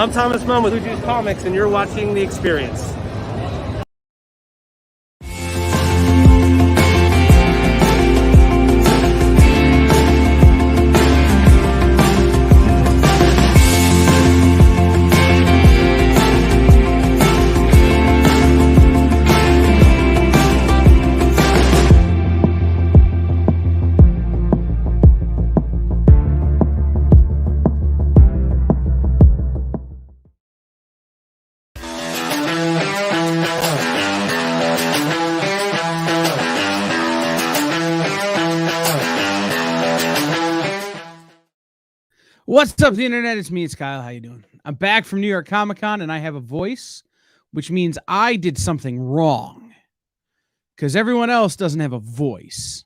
I'm Thomas Mum with Who Juice Comics, and you're watching The Experience. What's up, the internet? It's me, it's Kyle. How you doing? I'm back from New York Comic Con, and I have a voice, which means I did something wrong, because everyone else doesn't have a voice.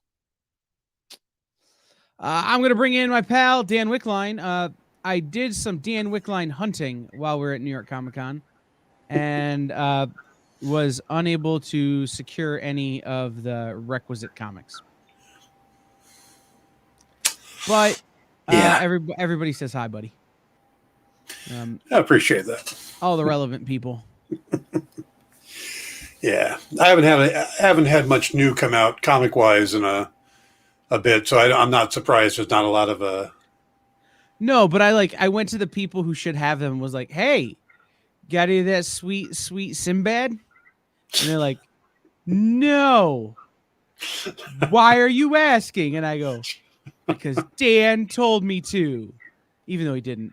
I'm going to bring in my pal, Dan Wickline. I did some Dan Wickline hunting while we were at New York Comic Con, and was unable to secure any of the requisite comics. But yeah, everybody says hi, buddy. I appreciate that. All the relevant people. Yeah, I haven't had much new come out comic wise in a bit, so I'm not surprised. There's not a lot of No, but I went to the people who should have them and was like, hey, got any of that sweet Sinbad? And they're like, no. Why are you asking? And I go, because Dan told me to, even though he didn't.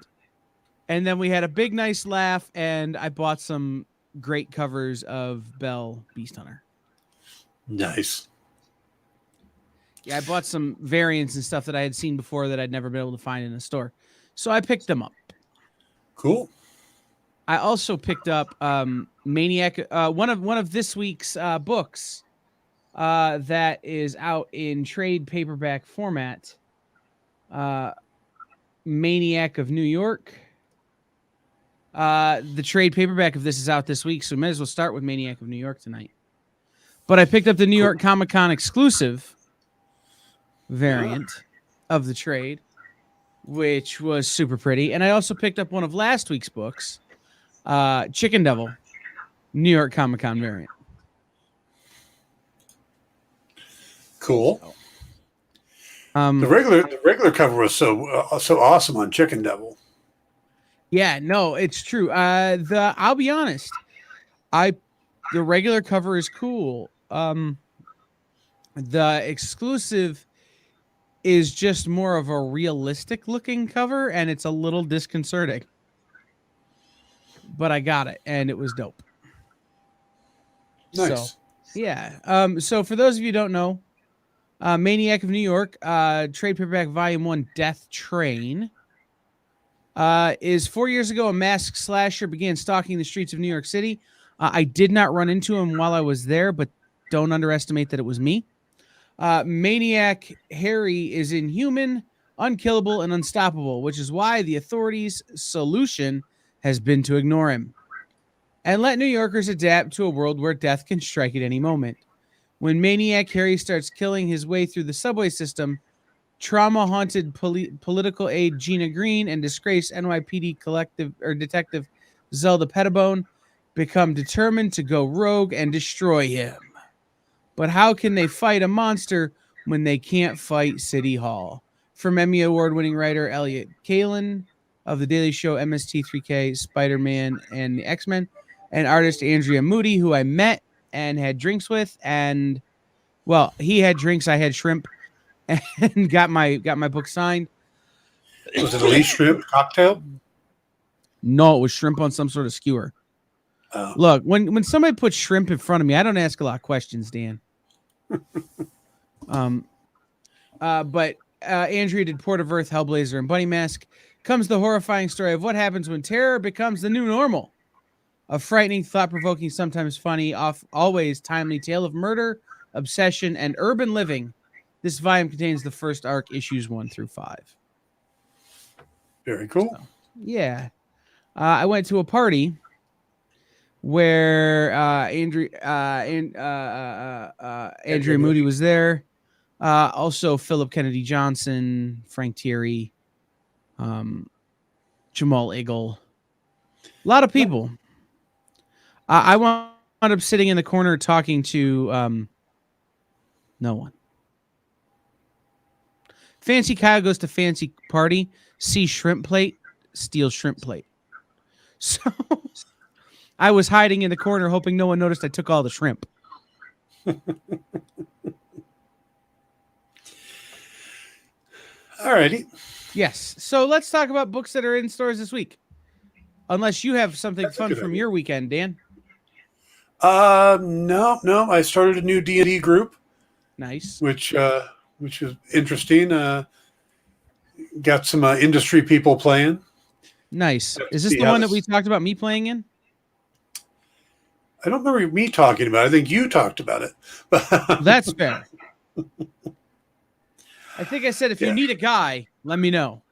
And then we had a big, nice laugh, and I bought some great covers of Belle Beast Hunter. Nice. Yeah, I bought some variants and stuff that I had seen before that I'd never been able to find in a store. So I picked them up. Cool. I also picked up Maniac, one of this week's books that is out in trade paperback format. Maniac of New York. The trade paperback of this is out this week, so we might as well start with Maniac of New York tonight. But I picked up the New York Comic Con exclusive variant of the trade, which was super pretty. And I also picked up one of last week's books, Chicken Devil, New York Comic Con variant. Cool. The regular cover was so awesome on Chicken Devil. Yeah, no, it's true. I'll be honest, the regular cover is cool. The exclusive is just more of a realistic looking cover, and it's a little disconcerting. But I got it, and it was dope. Nice. So, yeah. So for those of you who don't know, Maniac of New York, trade paperback volume 1, Death Train, is 4 years ago a masked slasher began stalking the streets of New York City. I did not run into him while I was there, but don't underestimate that it was me. Maniac Harry is inhuman, unkillable, and unstoppable, which is why the authorities' solution has been to ignore him and let New Yorkers adapt to a world where death can strike at any moment. When Maniac Harry starts killing his way through the subway system, trauma-haunted political aide Gina Green and disgraced NYPD detective Zelda Pettibone become determined to go rogue and destroy him. But how can they fight a monster when they can't fight City Hall? From Emmy Award-winning writer Elliot Kalin of The Daily Show, MST3K, Spider-Man, and the X-Men, and artist Andrea Moody, who I met and had drinks with, and well, he had drinks, I had shrimp, and got my book signed. Was it a leaf shrimp cocktail? No, it was shrimp on some sort of skewer. Oh. Look, when somebody puts shrimp in front of me, I don't ask a lot of questions, Dan. But Andrea did Port of Earth, Hellblazer, and Bunny Mask. Comes the horrifying story of what happens when terror becomes the new normal. A frightening, thought-provoking, sometimes funny, always timely tale of murder, obsession, and urban living. This volume contains the first arc, issues 1 through 5. Very cool. So, yeah. I went to a party where Andrea Moody was there. Also Philip Kennedy Johnson, Frank Thierry, Jamal Igle, A lot of people. I wound up sitting in the corner talking to no one. Fancy Kyle goes to fancy party, see shrimp plate, steal shrimp plate. So I was hiding in the corner hoping no one noticed I took all the shrimp. Alrighty. Yes. So let's talk about books that are in stores this week. Unless you have something That's a fun good from idea. your weekend, Dan. No. I started a new D&D group, Nice. which is interesting. Got some industry people playing. Nice. Have to Is this see the how one that this- we talked about me playing in? I don't remember me talking about it. I think you talked about it. That's fair. I think I said if you Yeah. need a guy, let me know.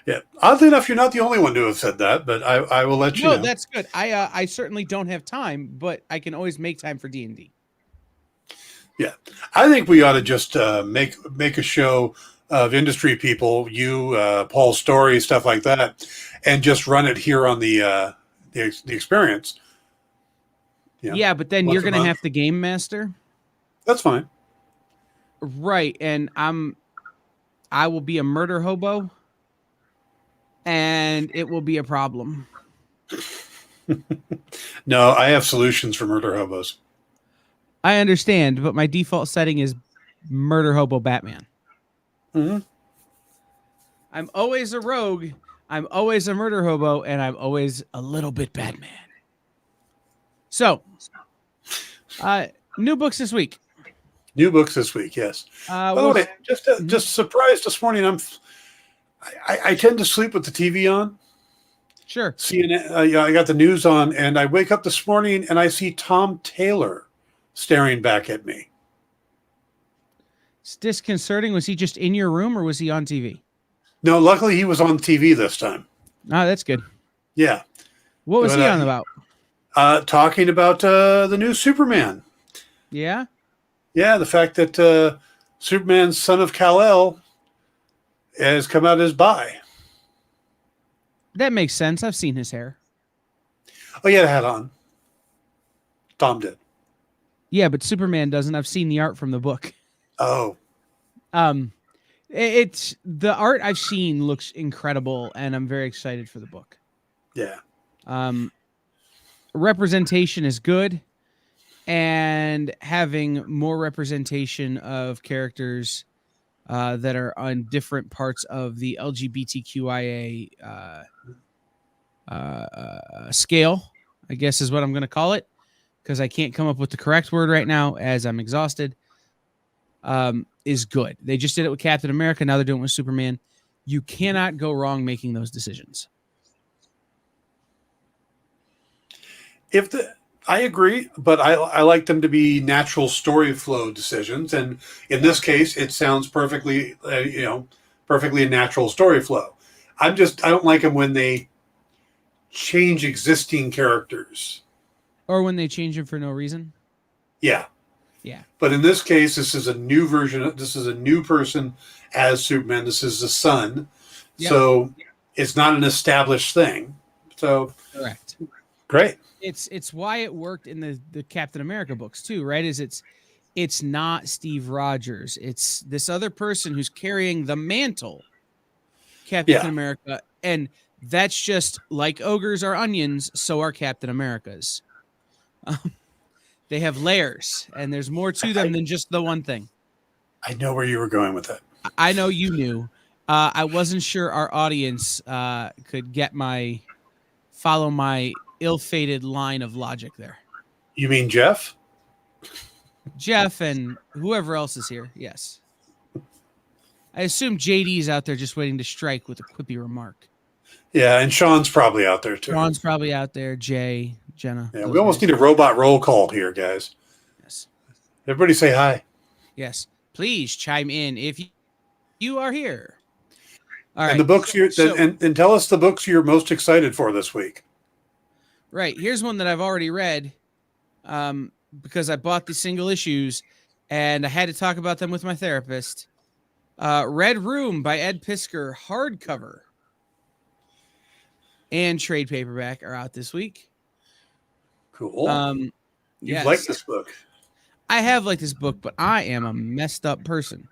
Yeah. Oddly enough, you're not the only one to have said that, but I will let you No, know. that's good. I certainly don't have time, but I can always make time for D&D. Yeah. I think we ought to just make a show of industry people, you, Paul Story, stuff like that, and just run it here on the experience. Yeah, but then once you're a going to month. have to game master. That's fine. Right, and I will be a murder hobo, and it will be a problem. No, I have solutions for murder hobos. I understand, but my default setting is murder hobo Batman. Mm-hmm. I'm always a rogue, I'm always a murder hobo, and I'm always a little bit Batman. So, new books this week. New books this week, yes. By the way, just surprised this morning. I tend to sleep with the TV on. Sure. CNN, I got the news on, and I wake up this morning and I see Tom Taylor staring back at me. It's disconcerting. Was he just in your room or was he on TV? No, luckily he was on TV this time. Oh, that's good. Yeah. What was he on about? Talking about the new Superman. Yeah? Yeah, the fact that Superman's son of Kal-El has come out as bi. That makes sense. I've seen his hair. Oh, he had a hat on. Tom did. Yeah, but Superman doesn't. I've seen the art from the book. Oh. It's the art I've seen looks incredible, and I'm very excited for the book. Yeah. Representation is good, and having more representation of characters that are on different parts of the LGBTQIA scale, I guess is what I'm going to call it, because I can't come up with the correct word right now as I'm exhausted, is good. They just did it with Captain America. Now they're doing it with Superman. You cannot go wrong making those decisions. I agree, but I like them to be natural story flow decisions, and in this case, it sounds perfectly, perfectly a natural story flow. I don't like them when they change existing characters, or when they change them for no reason. Yeah. But in this case, this is a new version. This is a new person as Superman. This is the son, so it's not an established thing. So correct, great. It's why it worked in the Captain America books too, right? It's not Steve Rogers. It's this other person who's carrying the mantle, Captain America, and that's just like ogres are onions, so are Captain Americas. They have layers, and there's more to them than just the one thing. I know where you were going with it. I know you knew. I wasn't sure our audience could follow my ill-fated line of logic there. You mean Jeff? Jeff and whoever else is here, yes. I assume JD's out there just waiting to strike with a quippy remark. Yeah, and Sean's probably out there too. Sean's probably out there. Jay, Jenna. Yeah, we almost need a robot roll call here, guys. Yes. Everybody say hi. Yes. Please chime in if you are here. All right. And the books and tell us the books you're most excited for this week. Right. Here's one that I've already read because I bought the single issues and I had to talk about them with my therapist. Red Room by Ed Pisker, hardcover. and trade paperback are out this week. Cool. You yes. like this book? I have liked this book, but I am a messed up person.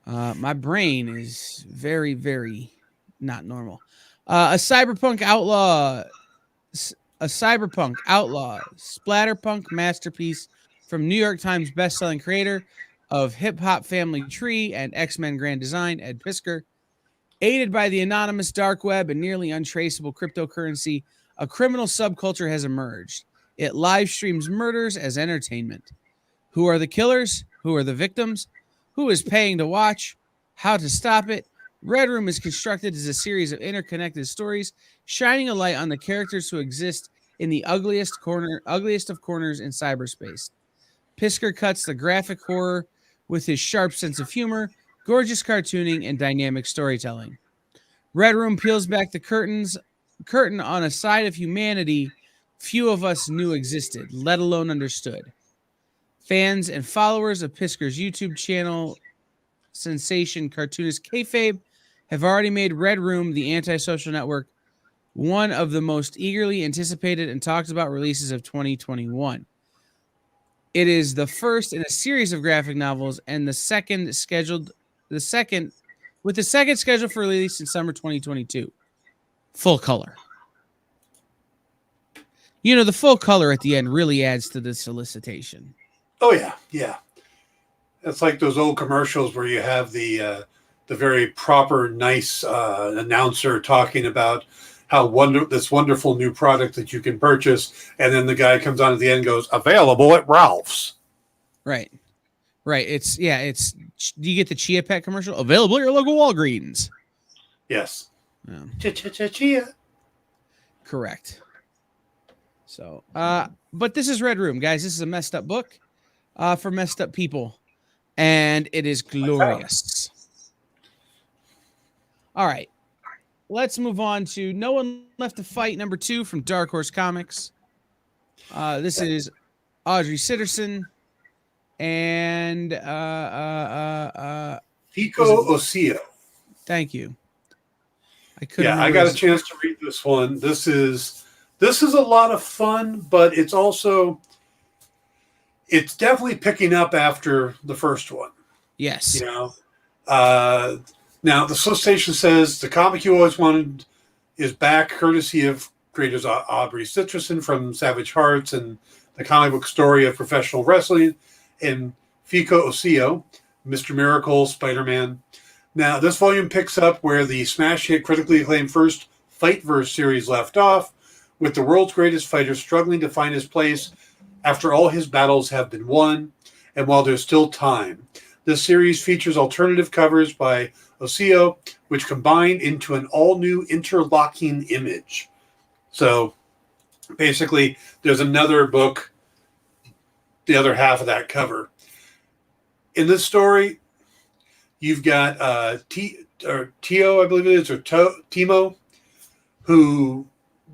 My brain is very, very not normal. A cyberpunk outlaw splatterpunk masterpiece from New York Times bestselling creator of Hip Hop Family Tree and X-Men Grand Design, Ed Pisker. Aided by the anonymous dark web and nearly untraceable cryptocurrency, a criminal subculture has emerged. It live streams murders as entertainment. Who are the killers? Who are the victims? Who is paying to watch? How to stop it? Red Room is constructed as a series of interconnected stories, shining a light on the characters who exist in the ugliest of corners in cyberspace. Pisker cuts the graphic horror with his sharp sense of humor, gorgeous cartooning, and dynamic storytelling. Red Room peels back the curtain on a side of humanity few of us knew existed, let alone understood. Fans and followers of Pisker's YouTube channel, sensation cartoonist Kayfabe, have already made Red Room, the antisocial network, one of the most eagerly anticipated and talked about releases of 2021. It is the first in a series of graphic novels and the second scheduled for release in summer 2022. Full color. You know, the full color at the end really adds to the solicitation. Oh yeah, yeah. It's like those old commercials where you have the very proper, nice announcer talking about how this wonderful new product that you can purchase, and then the guy comes on at the end and goes, "Available at Ralph's." Right. It's do you get the Chia Pet commercial? Available at your local Walgreens. Yes. Yeah. Chia. Correct. So, but this is Red Room, guys. This is a messed up book for messed up people, and it is glorious. All right. Let's move on to No One Left to Fight, number 2 from Dark Horse Comics. This is Audrey Sitterson and Fico Osio. Thank you. I got a chance to read this one. This is a lot of fun, but it's definitely picking up after the first one. Yes. You know, now the solicitation says the comic you always wanted is back, courtesy of creators Aubrey Sitterson from Savage Hearts and the comic book story of professional wrestling, and Fico Osio, Mr. Miracle, Spider-Man. Now, this volume picks up where the smash hit, critically acclaimed first Fightverse series left off, with the world's greatest fighter struggling to find his place after all his battles have been won, and while there's still time. This series features alternative covers by Osio, which combine into an all-new interlocking image. So, basically, there's another book, the other half of that cover. In this story, you've got Tio, I believe it is, or Timo, who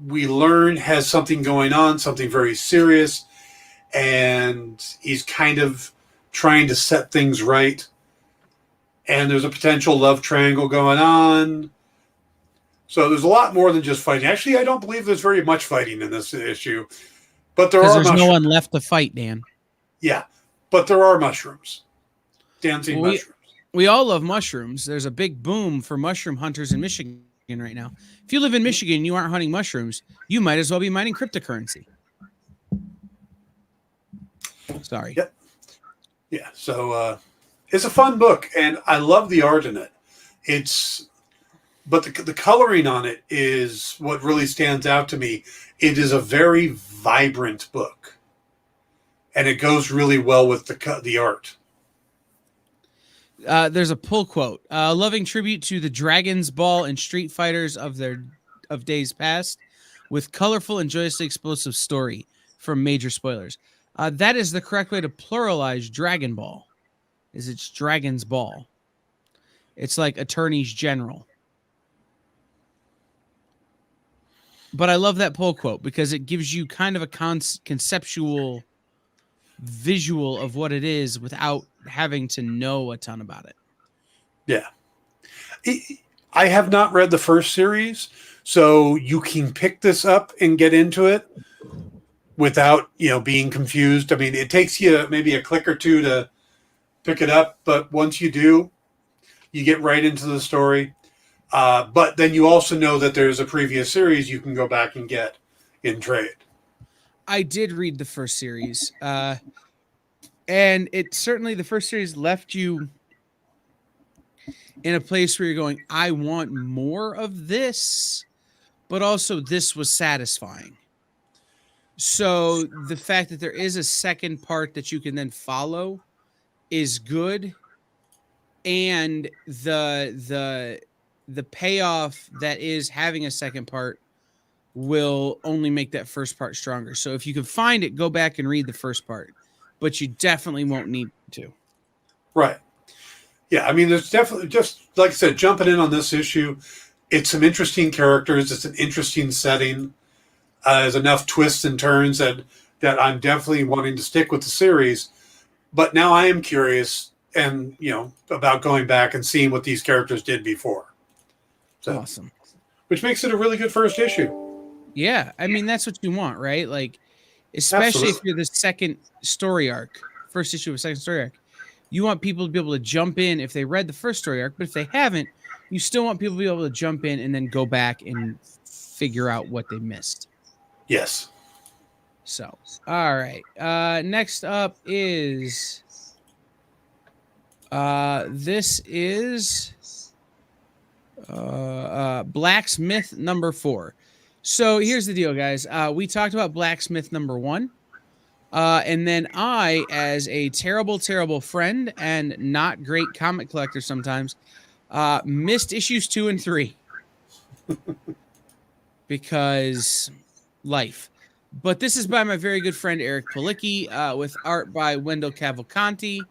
we learn has something going on, something very serious, and he's kind of trying to set things right. And there's a potential love triangle going on. So there's a lot more than just fighting. Actually, I don't believe there's very much fighting in this issue. But there's no one left to fight, Dan. Yeah, but there are mushrooms. Dancing mushrooms. We all love mushrooms. There's a big boom for mushroom hunters in Michigan right now. If you live in Michigan and you aren't hunting mushrooms, you might as well be mining cryptocurrency. Sorry. Yep. Yeah, so it's a fun book, and I love the art in it. But the coloring on it is what really stands out to me. It is a very vibrant book, and it goes really well with the art. There's a pull quote, loving tribute to the Dragon's Ball and Street Fighters of days past, with colorful and joyously explosive story from Major Spoilers. That is the correct way to pluralize Dragon Ball. It's Dragon's Ball. It's like attorneys general. But I love that pull quote because it gives you kind of a conceptual visual of what it is without having to know a ton about it. Yeah. I have not read the first series, So you can pick this up and get into it without, being confused. I mean, it takes you maybe a click or two to pick it up, but once you do, you get right into the story. But then you also know that there's a previous series you can go back and get in trade. I did read the first series, and it certainly, the first series left you in a place where you're going, I want more of this, but also this was satisfying. So the fact that there is a second part that you can then follow is good, and the payoff that is having a second part will only make that first part stronger. So if you can find it, go back and read the first part, but you definitely won't need to. Right. Yeah, I mean, there's definitely, just like I said, jumping in on this issue, it's some interesting characters. It's an interesting setting. There's enough twists and turns that I'm definitely wanting to stick with the series. But now I am curious and, about going back and seeing what these characters did before. So, awesome. Which makes it a really good first issue. Yeah, I mean, that's what you want, right? Like, especially if you're the second story arc, first issue of a second story arc, you want people to be able to jump in if they read the first story arc, but if they haven't, you still want people to be able to jump in and then go back and figure out what they missed. Yes. So, all right. Next up is this is Blacksmith number 4. So here's the deal, guys. We talked about Blacksmith number 1. And then I, as a terrible, terrible friend and not great comic collector sometimes, missed issues 2 and 3 because life. But this is by my very good friend Eric Palicki, with art by Wendell Cavalcanti.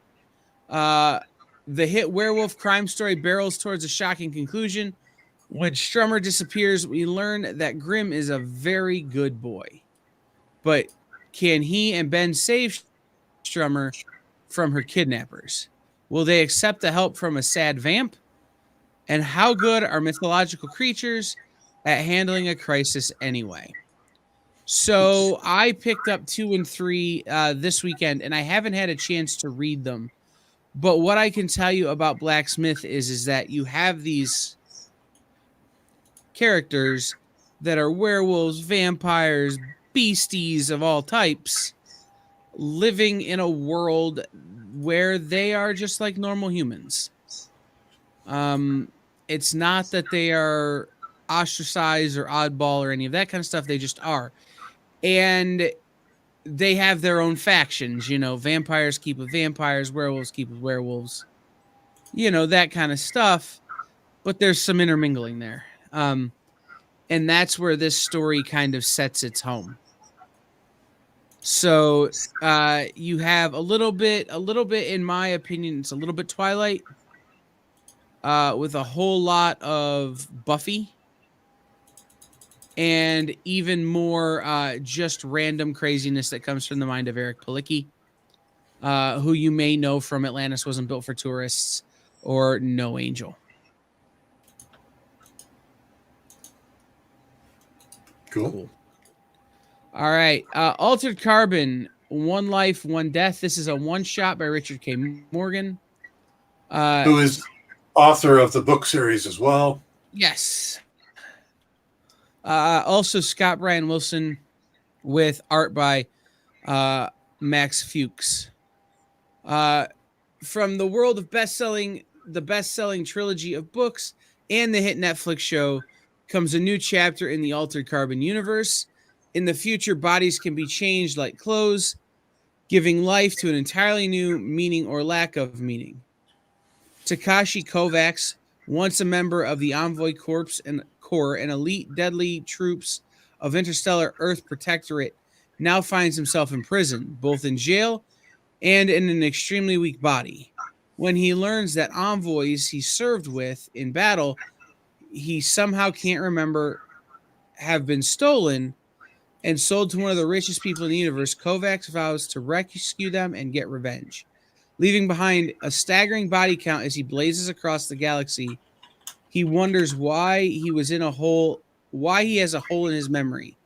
The hit werewolf crime story barrels towards a shocking conclusion. When Strummer disappears, we learn that Grimm is a very good boy. But can he and Ben save Strummer from her kidnappers? Will they accept the help from a sad vamp? And how good are mythological creatures at handling a crisis anyway? So I picked up 2 and 3 this weekend, and I haven't had a chance to read them. But what I can tell you about Blacksmith is that you have these characters that are werewolves, vampires, beasties of all types, living in a world where they are just like normal humans. It's not that they are ostracized or oddball or any of that kind of stuff. They just are. And they have their own factions, vampires keep with vampires, werewolves keep with werewolves, that kind of stuff. But there's some intermingling there. And that's where this story kind of sets its home. So you have a little bit, in my opinion, it's a little bit Twilight, with a whole lot of Buffy, and even more just random craziness that comes from the mind of Eric Palicki, who you may know from Atlantis Wasn't Built for Tourists or No Angel. Cool. All right. Altered Carbon, One Life, One Death. This is a one-shot by Richard K. Morgan. Who is author of the book series as well. Yes. Also Scott Bryan Wilson with art by Max Fuchs. From the world of the best-selling trilogy of books and the hit Netflix show comes a new chapter in the Altered Carbon universe. In the future, bodies can be changed like clothes, giving life to an entirely new meaning or lack of meaning. Takashi Kovacs, once a member of the Envoy Corps and elite deadly troops of Interstellar Earth Protectorate, now finds himself in prison, both in jail and in an extremely weak body. When he learns that envoys he served with in battle, he somehow can't remember, have been stolen and sold to one of the richest people in the universe, Kovacs vows to rescue them and get revenge. Leaving behind a staggering body count as he blazes across the galaxy, he wonders why he was in a hole why he has a hole in his memory,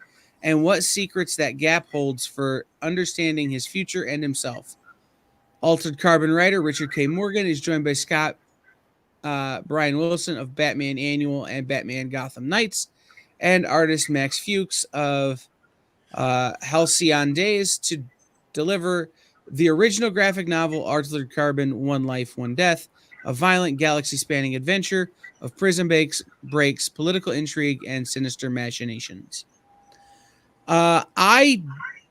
and what secrets that gap holds for understanding his future and himself. Altered Carbon writer Richard K. Morgan is joined by Scott Brian Wilson of Batman Annual and Batman Gotham Knights, and artist Max Fuchs of Halcyon Days to deliver the original graphic novel Altered Carbon, One Life, One Death, a violent galaxy-spanning adventure of prison breaks, political intrigue, and sinister machinations. I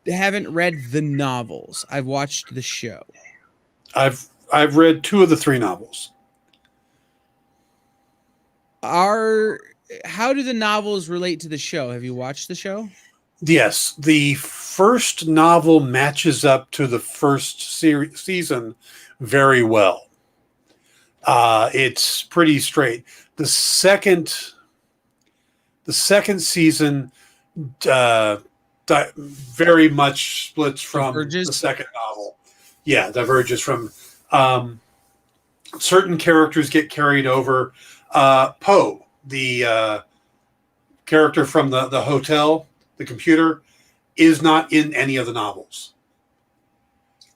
haven't read the novels. I've watched the show. I've read 2 of the 3 novels. How do the novels relate to the show? Have you watched the show? Yes, the first novel matches up to the first season very well. It's pretty straight. The second season very much splits from Diverges? The second novel. Yeah, diverges from certain characters get carried over. Poe, the character from the hotel, the computer, is not in any of the novels.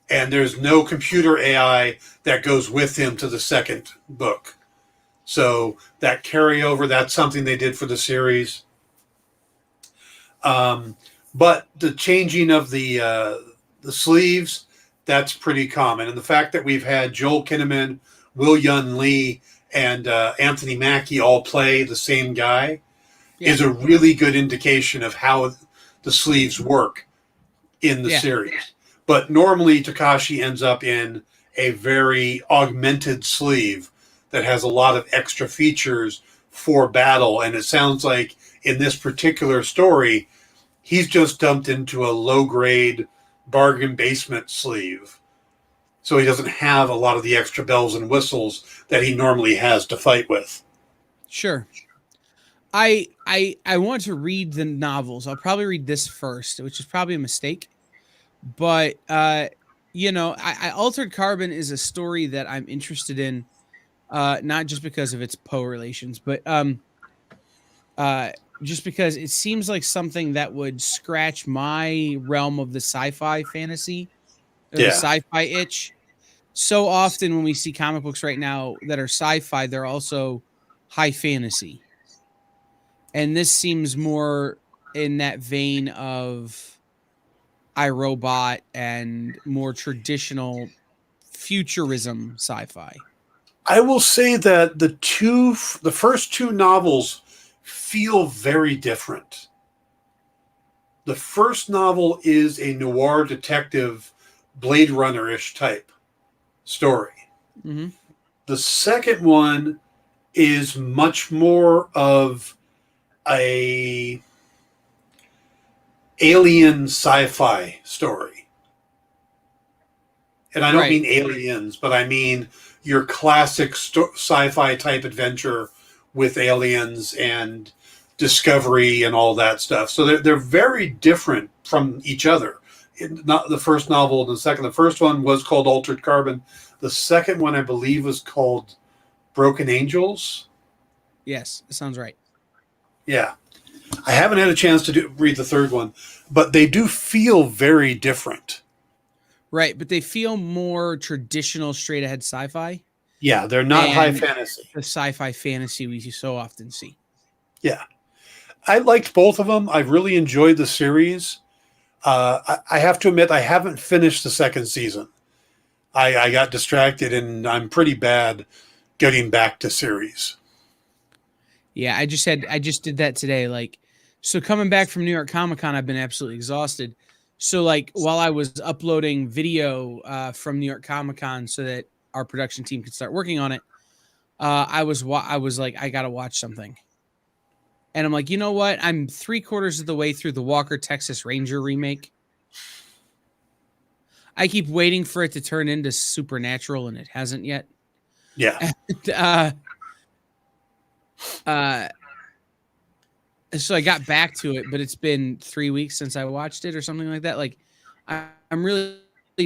And there's no computer AI that goes with him to the second book. So that carryover, that's something they did for the series. But the changing of the sleeves, that's pretty common. And the fact that we've had Joel Kinnaman, Will Yun Lee, and Anthony Mackie all play the same guy is a really good indication of how the sleeves work in the series. But normally Takashi ends up in a very augmented sleeve that has a lot of extra features for battle. And it sounds like in this particular story, he's just dumped into a low-grade bargain basement sleeve. So he doesn't have a lot of the extra bells and whistles that he normally has to fight with. Sure. I want to read the novels. I'll probably read this first, which is probably a mistake. But, Altered Carbon is a story that I'm interested in, not just because of its Poe relations, but just because it seems like something that would scratch my realm of the sci-fi fantasy, or the sci-fi itch. So often when we see comic books right now that are sci-fi, they're also high fantasy. And this seems more in that vein of iRobot and more traditional futurism sci-fi. I will say that the first 2 novels feel very different. The first novel is a noir detective, Blade Runner-ish type story. Mm-hmm. The second one is much more of a alien sci-fi story. And I don't mean aliens, but I mean your classic sci-fi type adventure with aliens and discovery and all that stuff. So they're very different from each other. Not the first novel and the second. The first one was called Altered Carbon. The second one, I believe, was called Broken Angels. Yes, it sounds right. Yeah. I haven't had a chance to read the third one, but they do feel very different. Right, but they feel more traditional straight-ahead sci-fi. Yeah, they're not high fantasy. The sci-fi fantasy we so often see. Yeah. I liked both of them. I really enjoyed the series. I have to admit, I haven't finished the second season. I got distracted, and I'm pretty bad getting back to series. Yeah, I just did that today. So coming back from New York Comic Con, I've been absolutely exhausted. So while I was uploading video from New York Comic Con so that our production team could start working on it, I was like, I gotta watch something. And I'm like, you know what? I'm 3/4 of the way through the Walker Texas Ranger remake. I keep waiting for it to turn into Supernatural, and it hasn't yet. Yeah. So I got back to it, but it's been 3 weeks since I watched it or something like that. I'm really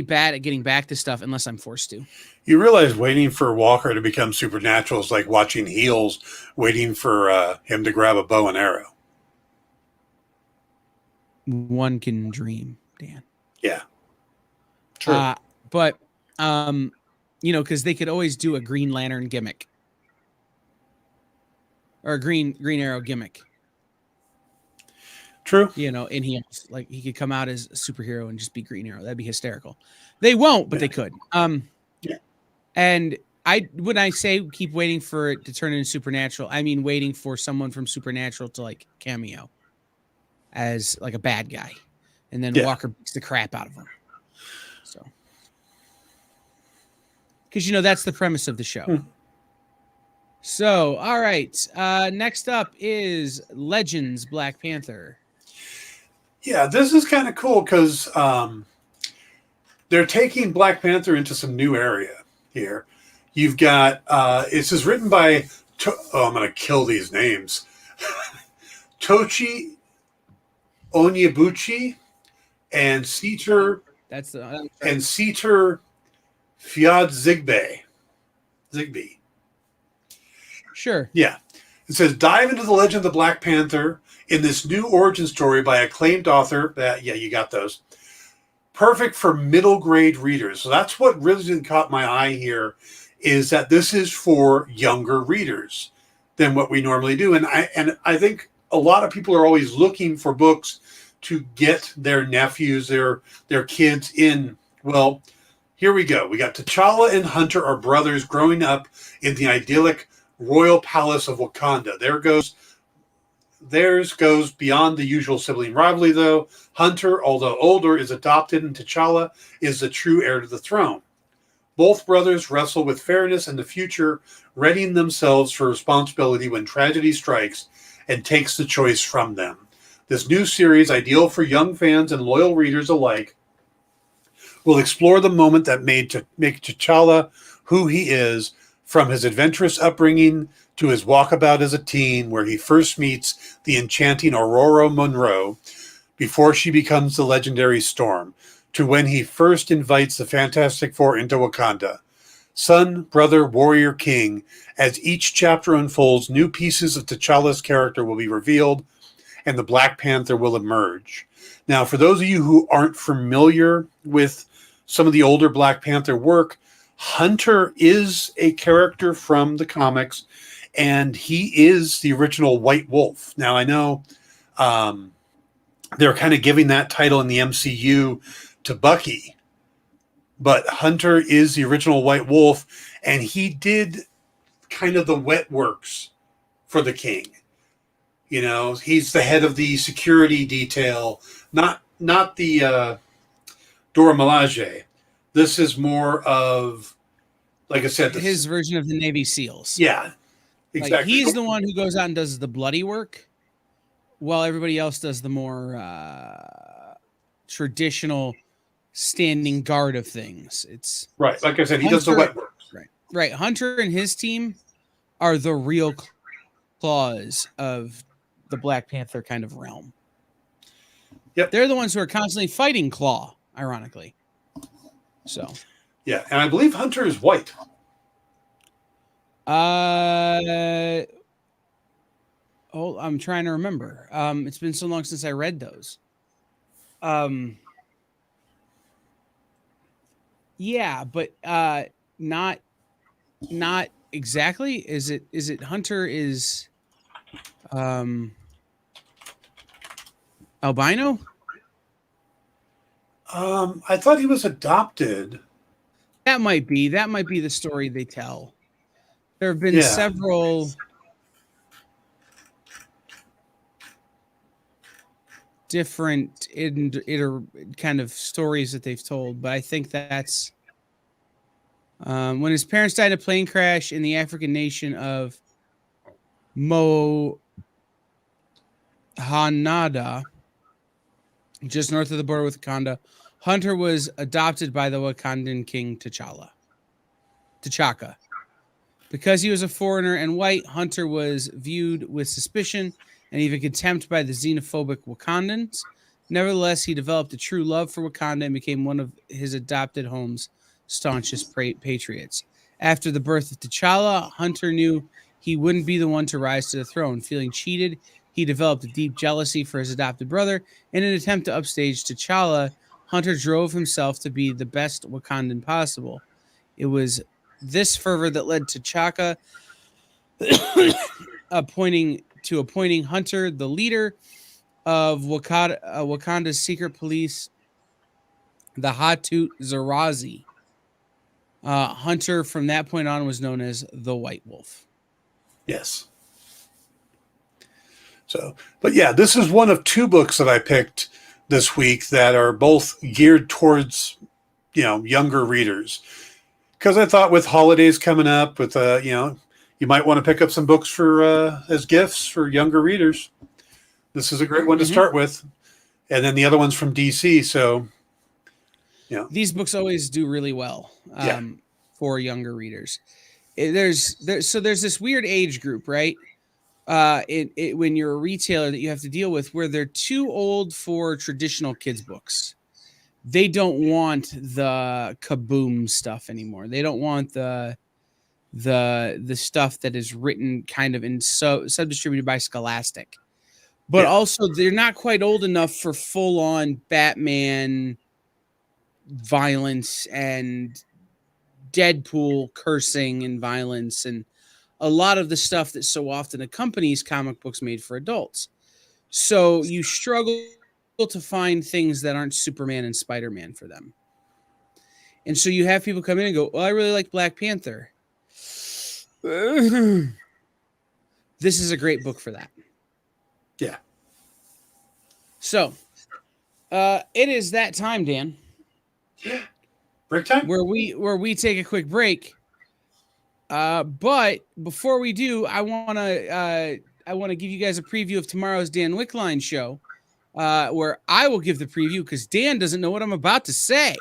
bad at getting back to stuff unless I'm forced to. You realize waiting for Walker to become Supernatural is like watching Heels waiting for him to grab a bow and arrow. one can dream, Dan. Yeah. True. But because they could always do a Green Lantern gimmick or a Green Arrow gimmick. True. And he could come out as a superhero and just be Green Arrow. That'd be hysterical. They won't, but they could. Yeah. And when I say keep waiting for it to turn into Supernatural, I mean waiting for someone from Supernatural to like cameo as like a bad guy, and then Walker beats the crap out of him. So, because that's the premise of the show. So, all right. Next up is Legends Black Panther. Yeah, this is kind of cool because they're taking Black Panther into some new area here. You've got this is written by I'm going to kill these names. Tochi Onyebuchi and Seater and Seater Fiad Zigbee. Sure. Yeah. It says dive into the legend of the Black Panther in this new origin story by acclaimed author. You got those. Perfect for middle grade readers. So that's what really caught my eye here, is that this is for younger readers than what we normally do. And I think a lot of people are always looking for books to get their nephews, their kids in. Well, here we go. We got T'Challa and Hunter are brothers growing up in the idyllic royal palace of Wakanda. Theirs goes beyond the usual sibling rivalry, though. Hunter, although older, is adopted, and T'Challa is the true heir to the throne. Both brothers wrestle with fairness and the future, readying themselves for responsibility when tragedy strikes and takes the choice from them. This new series, ideal for young fans and loyal readers alike, will explore the moment that make T'Challa who he is, from his adventurous upbringing to his walkabout as a teen, where he first meets the enchanting Aurora Monroe before she becomes the legendary Storm, to when he first invites the Fantastic Four into Wakanda. Son, brother, warrior, king. As each chapter unfolds, new pieces of T'Challa's character will be revealed, and the Black Panther will emerge. Now, for those of you who aren't familiar with some of the older Black Panther work, Hunter is a character from the comics, and he is the original White Wolf. Now, I know they're kind of giving that title in the MCU to Bucky, but Hunter is the original White Wolf, and he did kind of the wet works for the king. He's the head of the security detail, not the Dora Milaje. This is more of, like I said, his version of the Navy SEALs. Yeah, exactly. Like, he's the one who goes out and does the bloody work, while everybody else does the more traditional standing guard of things. It's right. Like I said, he does the wet work. Right. Hunter and his team are the real claws of the Black Panther kind of realm. Yep. They're the ones who are constantly fighting Claw, ironically. So, yeah, and I believe Hunter is white. I'm trying to remember. It's been so long since I read those. Yeah, but not exactly. Is it Hunter is albino? I thought he was adopted. That might be the story they tell. There have been several different kind of stories that they've told, but I think that's when his parents died in a plane crash in the African nation of Mohanada, just north of the border with Wakanda. Hunter was adopted by the Wakandan king T'Chaka. Because he was a foreigner and white, Hunter was viewed with suspicion and even contempt by the xenophobic Wakandans. Nevertheless, he developed a true love for Wakanda and became one of his adopted home's staunchest patriots. After the birth of T'Challa, Hunter knew he wouldn't be the one to rise to the throne. Feeling cheated, He developed a deep jealousy for his adopted brother. In an attempt to upstage T'Challa, Hunter drove himself to be the best Wakandan possible. It was this fervor that led to T'Chaka appointing Hunter the leader of Wakanda's secret police, the Hatut Zarazi. Hunter, from that point on, was known as the White Wolf. Yes. So, but yeah, this is one of 2 books that I picked this week that are both geared towards, younger readers. Because I thought with holidays coming up, with you might want to pick up some books for as gifts for younger readers. This is a great one to start with, and then the other one's from DC. So, these books always do really well for younger readers. There's this weird age group, right? When you're a retailer that you have to deal with, where they're too old for traditional kids books. They don't want the kaboom stuff anymore. They don't want the stuff that is written kind of in sub-distributed by Scholastic. But also they're not quite old enough for full-on Batman violence and Deadpool cursing and violence and a lot of the stuff that so often accompanies comic books made for adults. So you struggle to find things that aren't Superman and Spider-Man for them. And so you have people come in and go, well, I really like Black Panther. This is a great book for that. Yeah. So it is that time, Dan. Break time? Where we take a quick break. But before we do, I want to give you guys a preview of tomorrow's Dan Wickline show, where I will give the preview because Dan doesn't know what I'm about to say.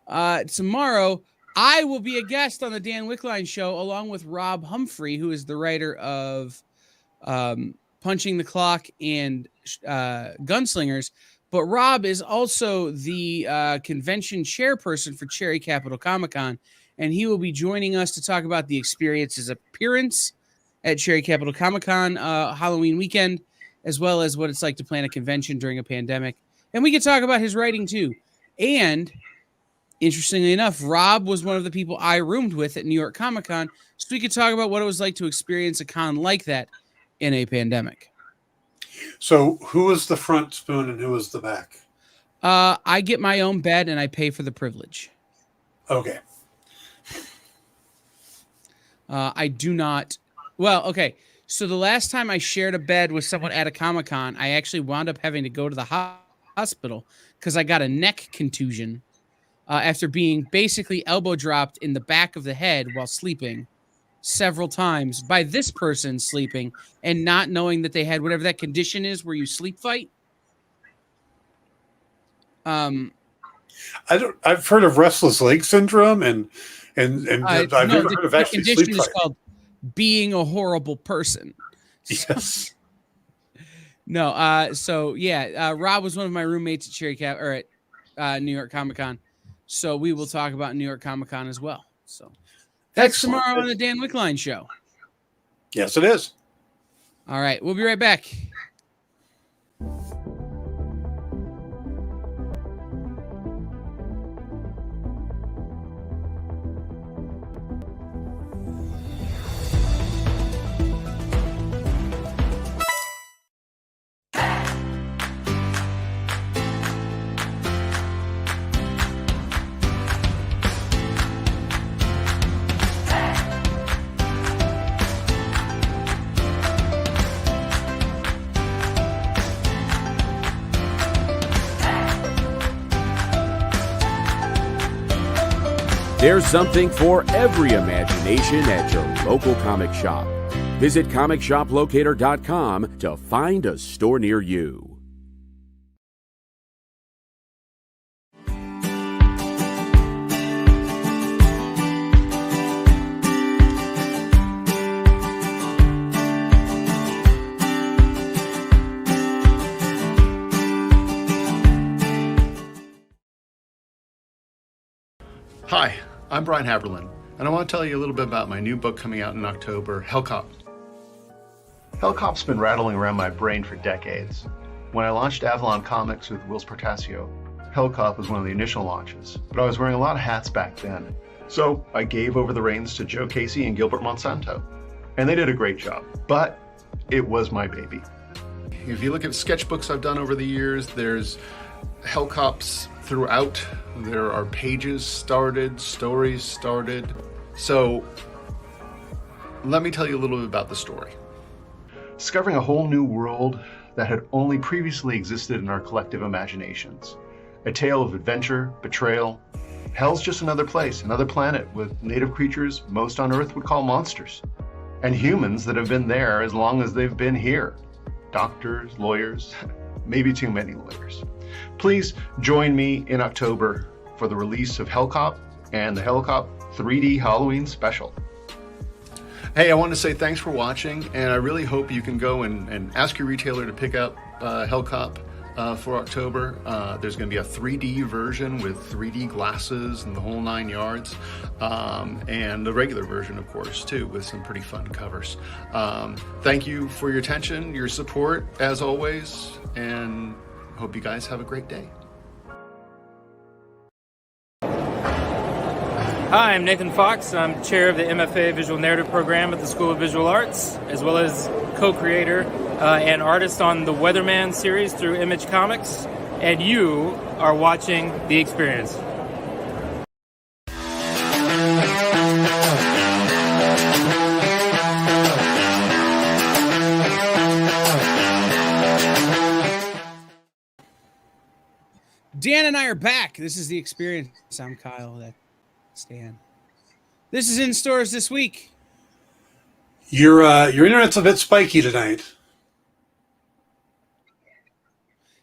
Tomorrow, I will be a guest on the Dan Wickline show along with Rob Humphrey, who is the writer of Punching the Clock and Gunslingers. But Rob is also the convention chairperson for Cherry Capital Comic-Con, and he will be joining us to talk about the experience's appearance at Cherry Capital Comic-Con Halloween weekend, as well as what it's like to plan a convention during a pandemic. And we could talk about his writing, too. And, interestingly enough, Rob was one of the people I roomed with at New York Comic-Con, so we could talk about what it was like to experience a con like that in a pandemic. So who is the front spoon and who is the back? I get my own bed and I pay for the privilege. Okay. I do not. Well, okay. So the last time I shared a bed with someone at a Comic-Con, I actually wound up having to go to the hospital because I got a neck contusion after being basically elbow dropped in the back of the head while sleeping several times by this person sleeping and not knowing that they had whatever that condition is where you sleep fight. I've heard of restless leg syndrome and I've never heard of actually sleep fight. Is called being a horrible person. Yes. Rob was one of my roommates at Cherry Cap or at New York Comic-Con. So we will talk about New York Comic-Con as well. So that's excellent. Tomorrow on the Dan Wickline show. Yes, it is. All right. We'll be right back. There's something for every imagination at your local comic shop. Visit comicshoplocator.com to find a store near you. Hi, I'm Brian Haberlin, and I want to tell you a little bit about my new book coming out in October, Hellcop. Hellcop's been rattling around my brain for decades. When I launched Avalon Comics with Whilce Portacio, Hellcop was one of the initial launches, but I was wearing a lot of hats back then. So I gave over the reins to Joe Casey and Gilbert Monsanto, and they did a great job, but it was my baby. If you look at sketchbooks I've done over the years, there's Hellcops throughout. There are pages started, stories started. So let me tell you a little bit about the story. Discovering a whole new world that had only previously existed in our collective imaginations. A tale of adventure, betrayal. Hell's just another place, another planet with native creatures most on Earth would call monsters. And humans that have been there as long as they've been here. Doctors, lawyers, maybe too many lawyers. Please join me in October for the release of Hellcop and the Hellcop 3D Halloween special. Hey, I want to say thanks for watching, and I really hope you can go and ask your retailer to pick up Hellcop for October. There's going to be a 3D version with 3D glasses and the whole 9 yards, and the regular version, of course, too, with some pretty fun covers. Thank you for your attention, your support, as always, and hope you guys have a great day. Hi, I'm Nathan Fox. I'm chair of the MFA Visual Narrative Program at the School of Visual Arts, as well as co-creator and artist on the Weatherman series through Image Comics. And you are watching The Experience. Dan and I are back. This is The Experience. I'm Kyle. That's Stan. This is in stores this week. Your internet's a bit spiky tonight.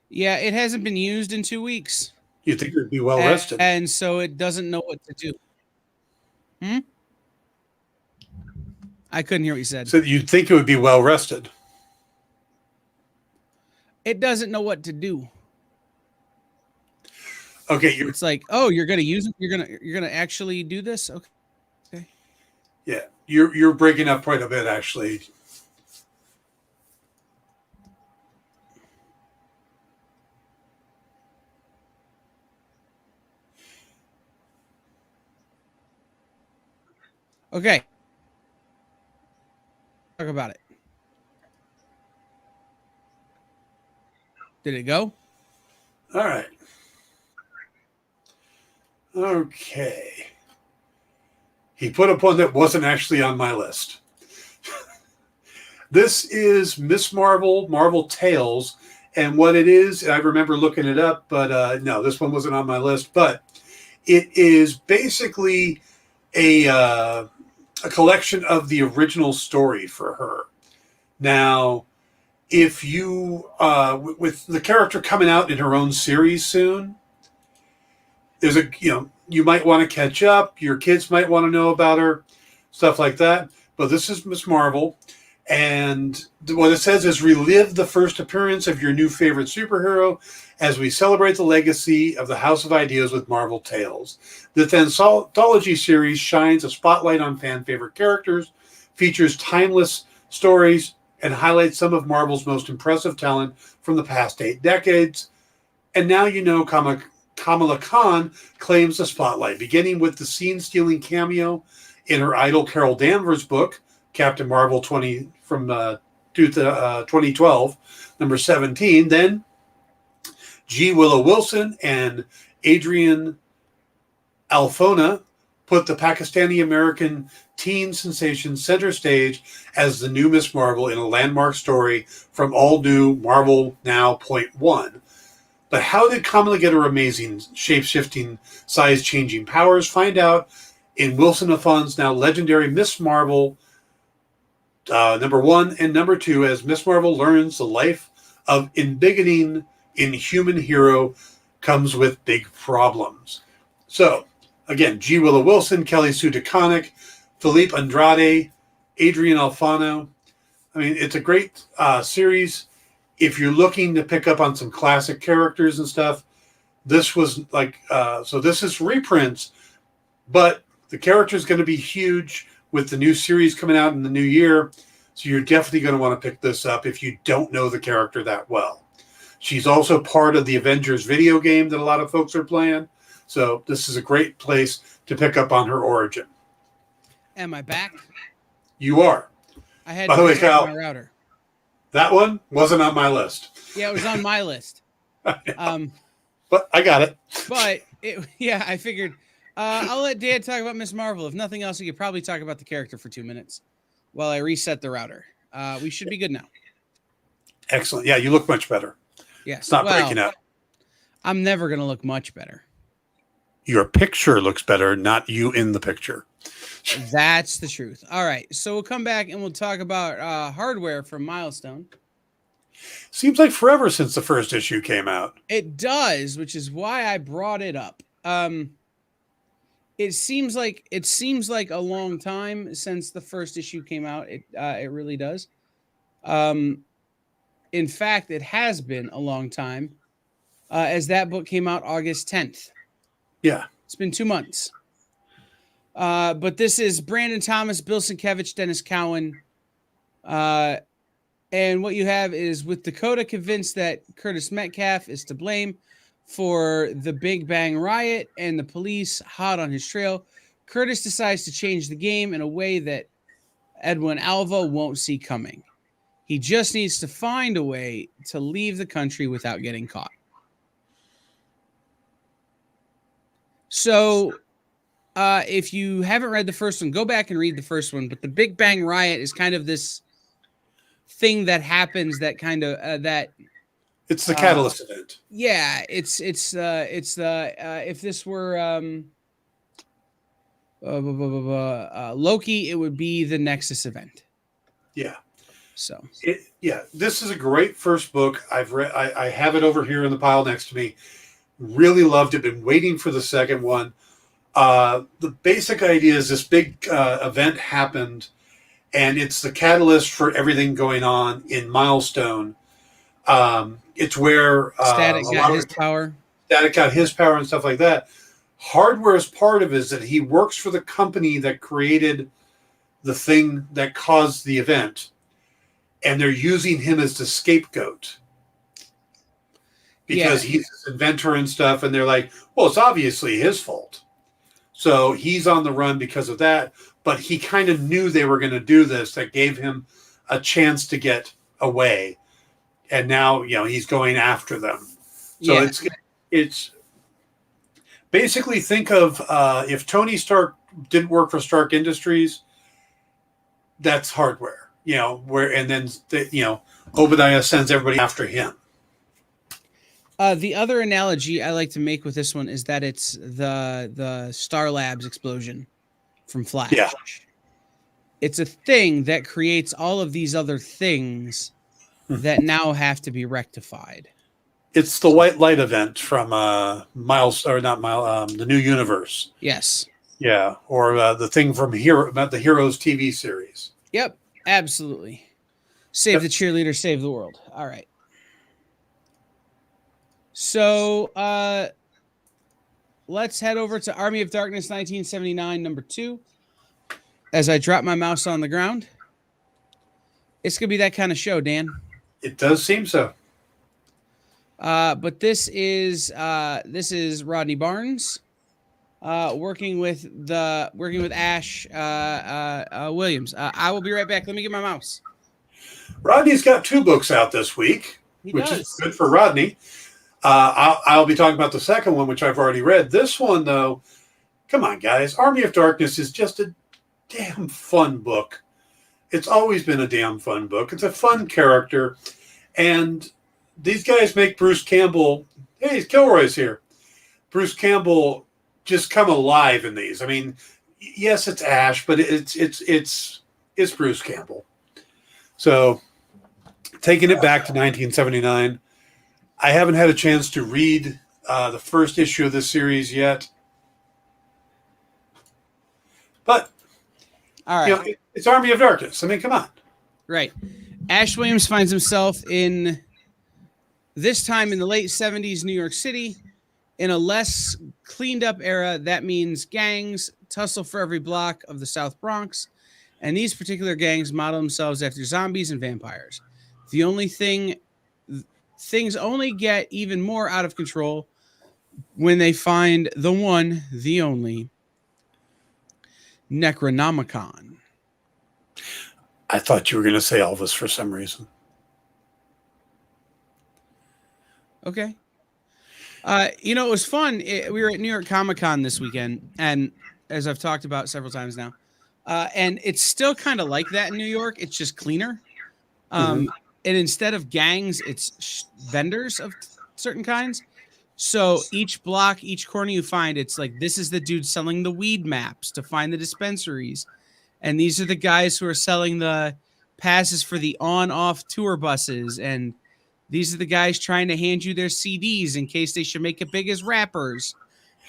Yeah, it hasn't been used in 2 weeks. You think it'd be well rested? And so it doesn't know what to do. I couldn't hear what you said. So you'd think it would be well rested. It doesn't know what to do. Okay, it's like, oh, you're gonna use it. You're gonna actually do this. Okay. Yeah, you're breaking up quite a bit, actually. Okay. Talk about it. Did it go? All right. Okay. He put up one that wasn't actually on my list. This is Miss Marvel, Marvel Tales. And what it is, I remember looking it up, but no, this one wasn't on my list. But it is basically a collection of the original story for her. Now, if you, with the character coming out in her own series soon, there's you might want to catch up. Your kids might want to know about her, stuff like that. But this is Miss Marvel. And what it says is relive the first appearance of your new favorite superhero as we celebrate the legacy of the House of Ideas with Marvel Tales. The anthology series shines a spotlight on fan favorite characters, features timeless stories, and highlights some of Marvel's most impressive talent from the past 8 decades. And now you know Kamala Khan claims the spotlight, beginning with the scene-stealing cameo in her idol Carol Danvers' book, Captain Marvel 2012, number 17. Then G. Willow Wilson and Adrian Alphona put the Pakistani-American teen sensation center stage as the new Miss Marvel in a landmark story from all new Marvel Now .1. But how did Kamala get her amazing shape-shifting, size-changing powers? Find out in Wilson Afon's now legendary Miss Marvel number 1 and number 2, as Miss Marvel learns the life of embiggening inhuman hero comes with big problems. So, again, G. Willow Wilson, Kelly Sue DeConnick, Philippe Andrade, Adrian Alfano. I mean, it's a great series. If you're looking to pick up on some classic characters and stuff, this was like, so this is reprints, but the character is going to be huge with the new series coming out in the new year. So you're definitely going to want to pick this up if you don't know the character that well. She's also part of the Avengers video game that a lot of folks are playing. So this is a great place to pick up on her origin. Am I back? You are. I had By to the way, reset Kyle, my router. that one wasn't on my list. Yeah, it was on my list. But I got it. But I figured I'll let Dan talk about Miss Marvel. If nothing else, we could probably talk about the character for 2 minutes while I reset the router. We should be good now. Excellent. Yeah, you look much better. Yes. It's not breaking up. I'm never going to look much better. Your picture looks better, not you in the picture. That's the truth. All right. So we'll come back and we'll talk about hardware from Milestone. Seems like forever since the first issue came out. It does, which is why I brought it up. It seems like a long time since the first issue came out. It really does. In fact, it has been a long time, as that book came out August 10th. Yeah. It's been 2 months. But this is Brandon Thomas, Bill Sienkiewicz, Dennis Cowan. And what you have is, with Dakota convinced that Curtis Metcalf is to blame for the Big Bang riot and the police hot on his trail, Curtis decides to change the game in a way that Edwin Alva won't see coming. He just needs to find a way to leave the country without getting caught. So, if you haven't read the first one, go back and read the first one. But the Big Bang riot is kind of this thing that happens that kind of that. It's the catalyst event. Yeah, it's if this were Loki, it would be the Nexus event. Yeah. So this is a great first book. I've read. I have it over here in the pile next to me. Really loved it. Been waiting for the second one. The basic idea is this big event happened, and it's the catalyst for everything going on in Milestone. It's where Static got his power. Static got his power and stuff like that. Hardware is part of it, is that he works for the company that created the thing that caused the event, and they're using him as the scapegoat because he's this inventor and stuff, and they're like, well, it's obviously his fault. So he's on the run because of that, but he kind of knew they were going to do this. That gave him a chance to get away. And now, he's going after them. So it's basically, think of if Tony Stark didn't work for Stark Industries, that's Hardware, and then Obadiah sends everybody after him. The other analogy I like to make with this one is that it's the Star Labs explosion from Flash. Yeah. It's a thing that creates all of these other things that now have to be rectified. It's the white light event from the New Universe. Yes. Yeah, or the thing from the Heroes TV series. Yep, absolutely. Save the cheerleader, save the world. All right. So let's head over to Army of Darkness 1979, number 2. As I drop my mouse on the ground. It's going to be that kind of show, Dan. It does seem so. But this is Rodney Barnes working with Ash Williams. I will be right back. Let me get my mouse. Rodney's got 2 books out this week, which is good for Rodney. I'll be talking about the second one, which I've already read. This one, though, come on, guys. Army of Darkness is just a damn fun book. It's always been a damn fun book. It's a fun character. And these guys make Bruce Campbell, hey, Kilroy's here. Bruce Campbell just come alive in these. I mean, yes, it's Ash, but it's Bruce Campbell. So taking it back to 1979, I haven't had a chance to read the first issue of this series yet. But all right. It's Army of Darkness. I mean, come on. Right. Ash Williams finds himself in this time in the late 70s New York City in a less cleaned up era. That means gangs tussle for every block of the South Bronx, and these particular gangs model themselves after zombies and vampires. The only thing, things only get even more out of control when they find the one, the only Necronomicon. I thought you were going to say Elvis for some reason. Okay. It was fun. We were at New York Comic Con this weekend, and as I've talked about several times now, and it's still kind of like that in New York. It's just cleaner. And instead of gangs, it's vendors of certain kinds. So each block, each corner you find, it's like, this is the dude selling the weed maps to find the dispensaries. And these are the guys who are selling the passes for the on-off tour buses. And these are the guys trying to hand you their CDs in case they should make it big as rappers.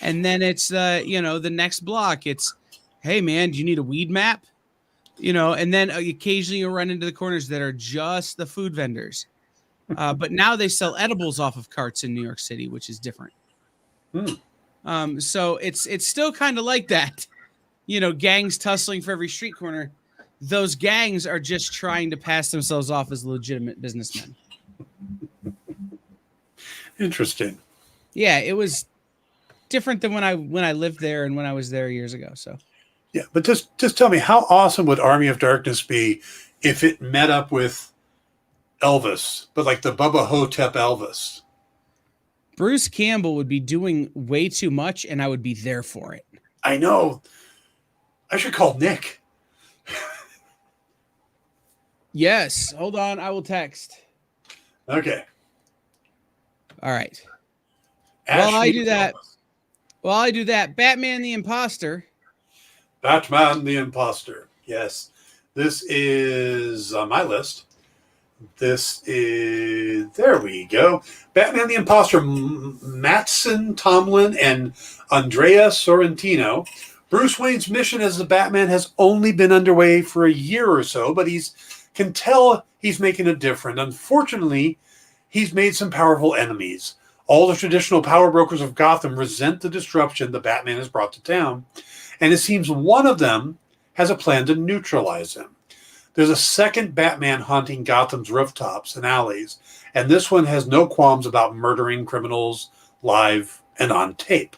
And then it's the next block. It's, hey man, do you need a weed map? And then occasionally you'll run into the corners that are just the food vendors. But now they sell edibles off of carts in New York City, which is different. So it's still kind of like that. Gangs tussling for every street corner. Those gangs are just trying to pass themselves off as legitimate businessmen. Interesting. Yeah, it was different than when I lived there and when I was there years ago. So yeah, but just tell me, how awesome would Army of Darkness be if it met up with Elvis, but like the Bubba Hotep Elvis? Bruce Campbell would be doing way too much, and I would be there for it. I know. I should call Nick. Yes. Hold on. I will text. Okay. All right. Ash While I do Elvis. that, Batman the Imposter. Batman the Imposter. Yes. This is on my list. There we go. Batman the Imposter, Mattson Tomlin and Andrea Sorrentino. Bruce Wayne's mission as the Batman has only been underway for a year or so, but can tell he's making a difference. Unfortunately, he's made some powerful enemies. All the traditional power brokers of Gotham resent the disruption the Batman has brought to town, and it seems one of them has a plan to neutralize him. There's a second Batman haunting Gotham's rooftops and alleys, and this one has no qualms about murdering criminals live and on tape.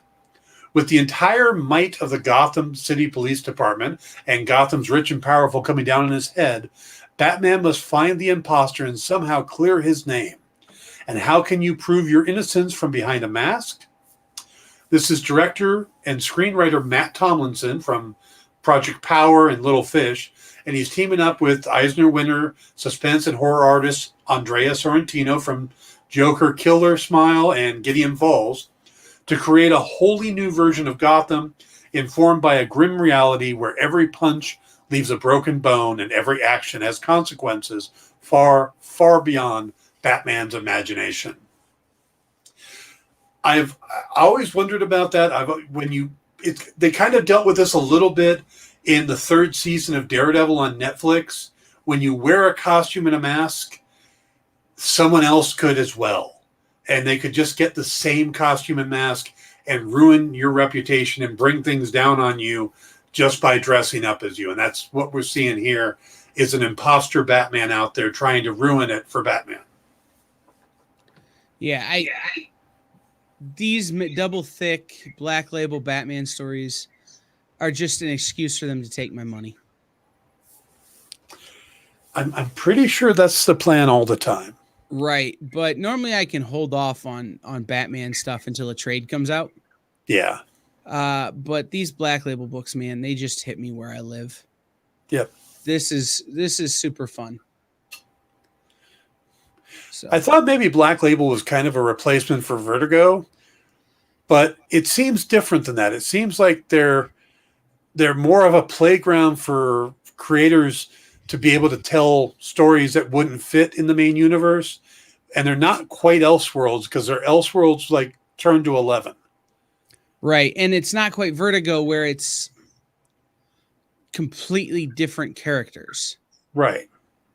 With the entire might of the Gotham City Police Department and Gotham's rich and powerful coming down on his head, Batman must find the imposter and somehow clear his name. And how can you prove your innocence from behind a mask? This is director and screenwriter Matt Tomlinson from Project Power and Little Fish, and he's teaming up with Eisner winner, suspense and horror artist Andrea Sorrentino from Joker, Killer Smile, and Gideon Falls to create a wholly new version of Gotham informed by a grim reality where every punch leaves a broken bone and every action has consequences far, far beyond Batman's imagination. I've always wondered about that. They kind of dealt with this a little bit in the third season of Daredevil on Netflix. When you wear a costume and a mask, someone else could as well. And they could just get the same costume and mask and ruin your reputation and bring things down on you just by dressing up as you. And that's what we're seeing here, is an imposter Batman out there trying to ruin it for Batman. Yeah, these double thick Black Label Batman stories are just an excuse for them to take my money. I'm pretty sure that's the plan all the time. Right, but normally I can hold off on Batman stuff until a trade comes out. Yeah. But these Black Label books, man, they just hit me where I live. Yep. This is super fun. So. I thought maybe Black Label was kind of a replacement for Vertigo, but it seems different than that. It seems like they're more of a playground for creators to be able to tell stories that wouldn't fit in the main universe. And they're not quite Elseworlds, because they're Elseworlds like turned to 11. Right. And it's not quite Vertigo, where it's completely different characters. Right.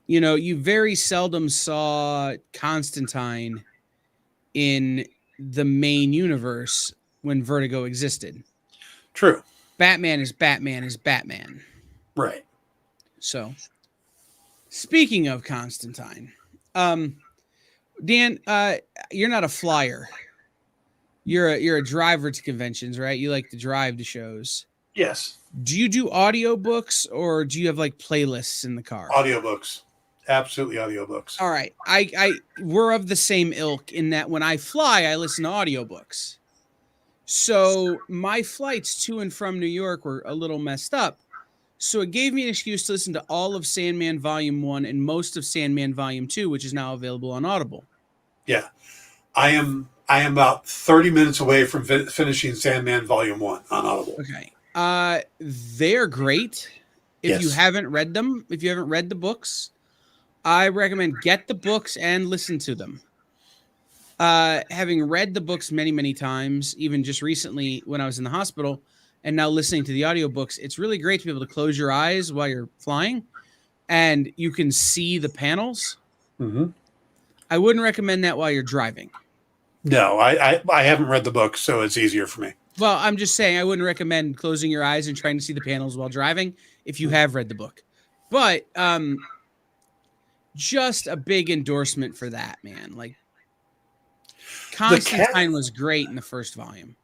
You very seldom saw Constantine in the main universe when Vertigo existed. True. Batman is Batman is Batman. Right. So, speaking of Constantine, Dan, you're not a flyer. You're a driver to conventions, right? You like to drive to shows. Yes. Do you do audiobooks or do you have like playlists in the car? Audiobooks. Absolutely audiobooks. All right. We're of the same ilk in that when I fly, I listen to audiobooks. So my flights to and from New York were a little messed up. So it gave me an excuse to listen to all of Sandman Volume 1 and most of Sandman Volume 2, which is now available on Audible. Yeah. I am about 30 minutes away from finishing Sandman Volume 1 on Audible. Okay. They're great. If you haven't read them, if you haven't read the books, I recommend get the books and listen to them. Having read the books many, many times, even just recently when I was in the hospital, and now listening to the audiobooks, it's really great to be able to close your eyes while you're flying and you can see the panels. Mm-hmm. I wouldn't recommend that while you're driving. No, I haven't read the book, so it's easier for me. Well, I'm just saying I wouldn't recommend closing your eyes and trying to see the panels while driving if you have read the book. But just a big endorsement for that, man. Like Constantine was great in the first volume.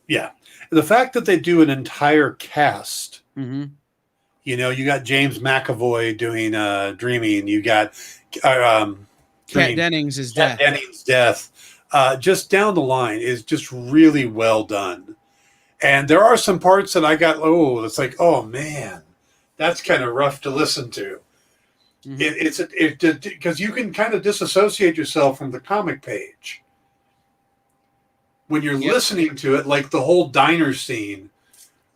Yeah. The fact that they do an entire cast, mm-hmm. You know, you got James McAvoy doing Dreaming. You got Kat Dennings' death. Dennings' death. Just down the line is just really well done. And there are some parts that I got, it's like, oh man, that's kind of rough to listen to. Mm-hmm. Because you can kind of disassociate yourself from the comic page when you're listening to it, like the whole diner scene,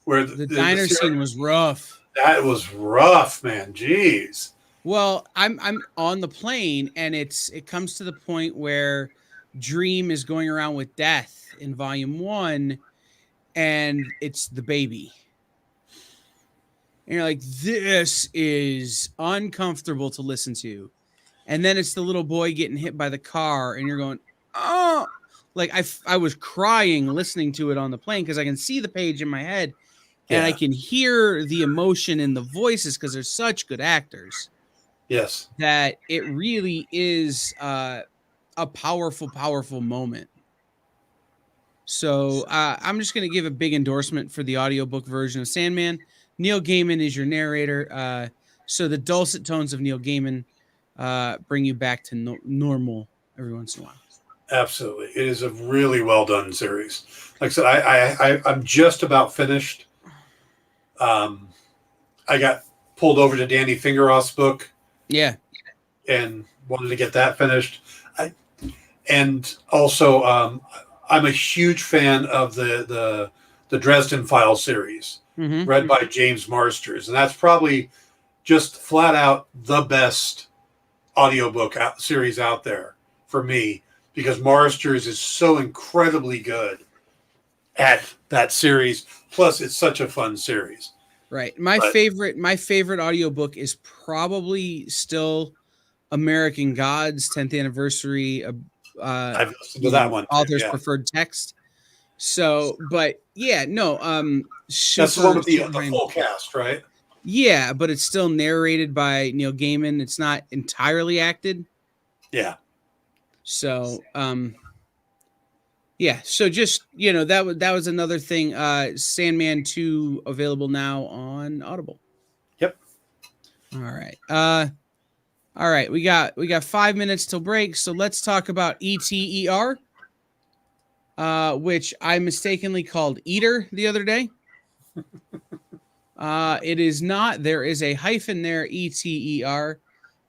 where the diner scene was rough. That was rough, man. Jeez. Well, I'm on the plane, and it comes to the point where Dream is going around with death in volume 1, and it's the baby. And you're like, this is uncomfortable to listen to. And then it's the little boy getting hit by the car, and you're going, oh, like I was crying listening to it on the plane because I can see the page in my head, and I can hear the emotion in the voices because they're such good actors. Yes. That it really is a powerful, powerful moment. So I'm just going to give a big endorsement for the audiobook version of Sandman. Neil Gaiman is your narrator. So the dulcet tones of Neil Gaiman bring you back to normal every once in a while. Absolutely. It is a really well done series. Like I said, I'm just about finished. I got pulled over to Danny Fingeroth's book. Yeah. And wanted to get that finished. And also, I'm a huge fan of the Dresden Files series, read by James Marsters. And that's probably just flat out the best audiobook series out there for me, because Marsters is so incredibly good at that series. Plus, it's such a fun series. Right. My favorite audiobook is probably still American Gods 10th anniversary. I've listened to that one. Author's preferred text. So, but yeah, no. That's the one with the full cast, right? Yeah, but it's still narrated by Neil Gaiman. It's not entirely acted. Yeah. So, yeah. So just, that was another thing. Sandman 2 available now on Audible. Yep. All right. All right. We got 5 minutes till break. So let's talk about ETER, which I mistakenly called Eater the other day. It is not. There is a hyphen there. ETER.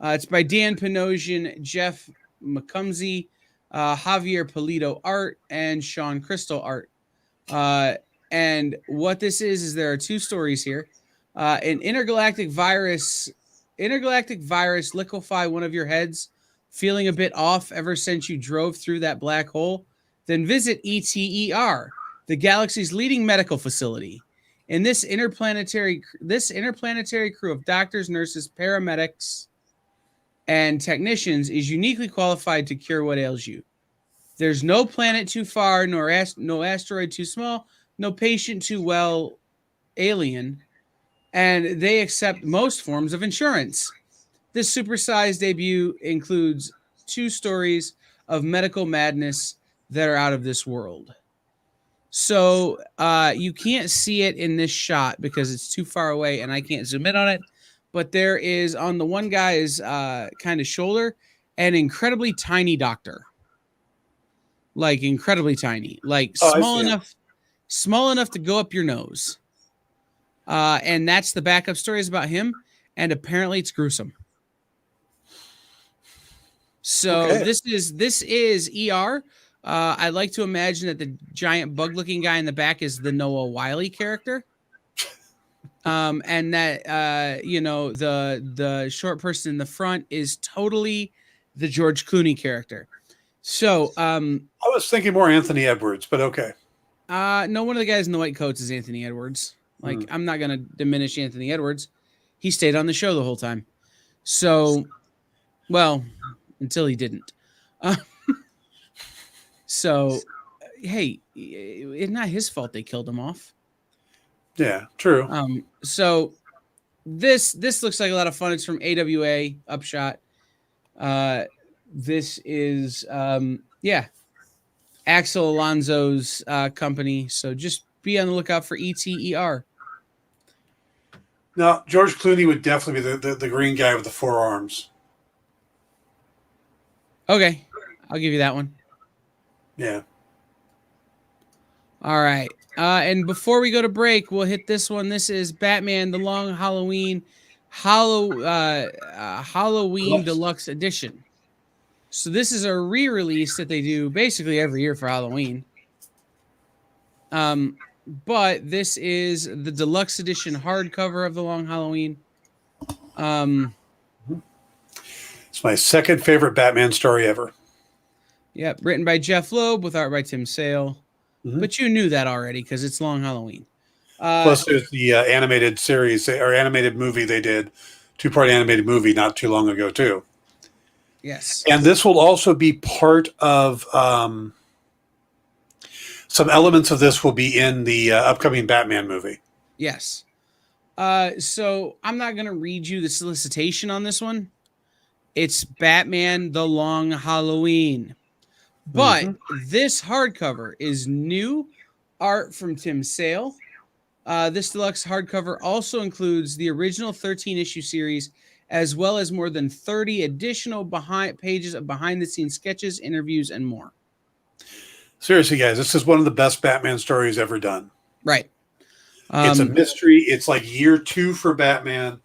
It's by Dan Panosian, Jeff McCumsey, Javier Polito art, and Sean Crystal art. And what this is there are two stories here. An intergalactic virus liquefy one of your heads, feeling a bit off ever since you drove through that black hole? Then visit ETER, the galaxy's leading medical facility. In this interplanetary crew of doctors, nurses, paramedics, and technicians is uniquely qualified to cure what ails you. There's no planet too far, no asteroid too small, no patient too well alien, and they accept most forms of insurance. This supersized debut includes 2 stories of medical madness that are out of this world. So you can't see it in this shot because it's too far away and I can't zoom in on it. But there is on the one guy's kind of shoulder an incredibly tiny doctor. Like incredibly tiny, like small enough to go up your nose. And that's the backup story is about him. And apparently it's gruesome. So this is ER. I'd like to imagine that the giant bug-looking guy in the back is the Noah Wiley character, and that the short person in the front is totally the George Clooney character. So I was thinking more Anthony Edwards, but okay. No, one of the guys in the white coats is Anthony Edwards. Like I'm not gonna diminish Anthony Edwards. He stayed on the show the whole time. So, well, until he didn't. So, hey, it's not his fault they killed him off. Yeah, true. So this looks like a lot of fun. It's from AWA Upshot. This is Axel Alonso's company. So just be on the lookout for ETER. Now, George Clooney would definitely be the green guy with the 4 arms. Okay, I'll give you that one. Yeah. All right. And before we go to break, we'll hit this one. This is Batman: The Long Halloween Deluxe Edition. So this is a re-release that they do basically every year for Halloween. But this is the deluxe edition hardcover of The Long Halloween. It's my second favorite Batman story ever. Yep, written by Jeff Loeb with art by Tim Sale. But you knew that already because it's Long Halloween. Plus, there's the animated series or animated movie they did, 2-part animated movie not too long ago too. Yes, and this will also be part of some elements of this will be in the upcoming Batman movie. Yes. So I'm not going to read you the solicitation on this one. It's Batman: The Long Halloween. But this hardcover is new art from Tim Sale. This deluxe hardcover also includes the original 13-issue series, as well as more than 30 additional pages of behind-the-scenes sketches, interviews, and more. Seriously, guys, this is one of the best Batman stories ever done. Right. It's a mystery. It's like year 2 for Batman.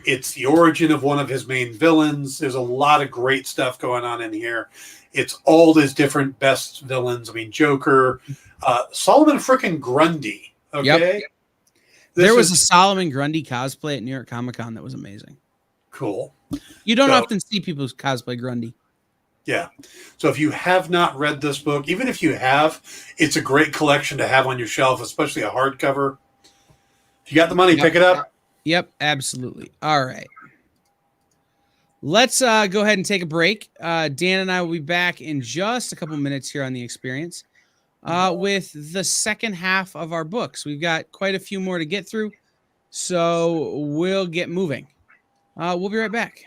It's the origin of one of his main villains. There's a lot of great stuff going on in here. It's all his different best villains. I mean, Joker, Solomon frickin' Grundy. Okay. Yep. There was a Solomon Grundy cosplay at New York Comic Con that was amazing. Cool. You don't often see people cosplay Grundy. Yeah. So if you have not read this book, even if you have, it's a great collection to have on your shelf, especially a hardcover. If you got the money, pick it up. Yep, absolutely. All right. Let's go ahead and take a break. Dan and I will be back in just a couple minutes here on The Experience with the second half of our books. We've got quite a few more to get through, so we'll get moving. We'll be right back.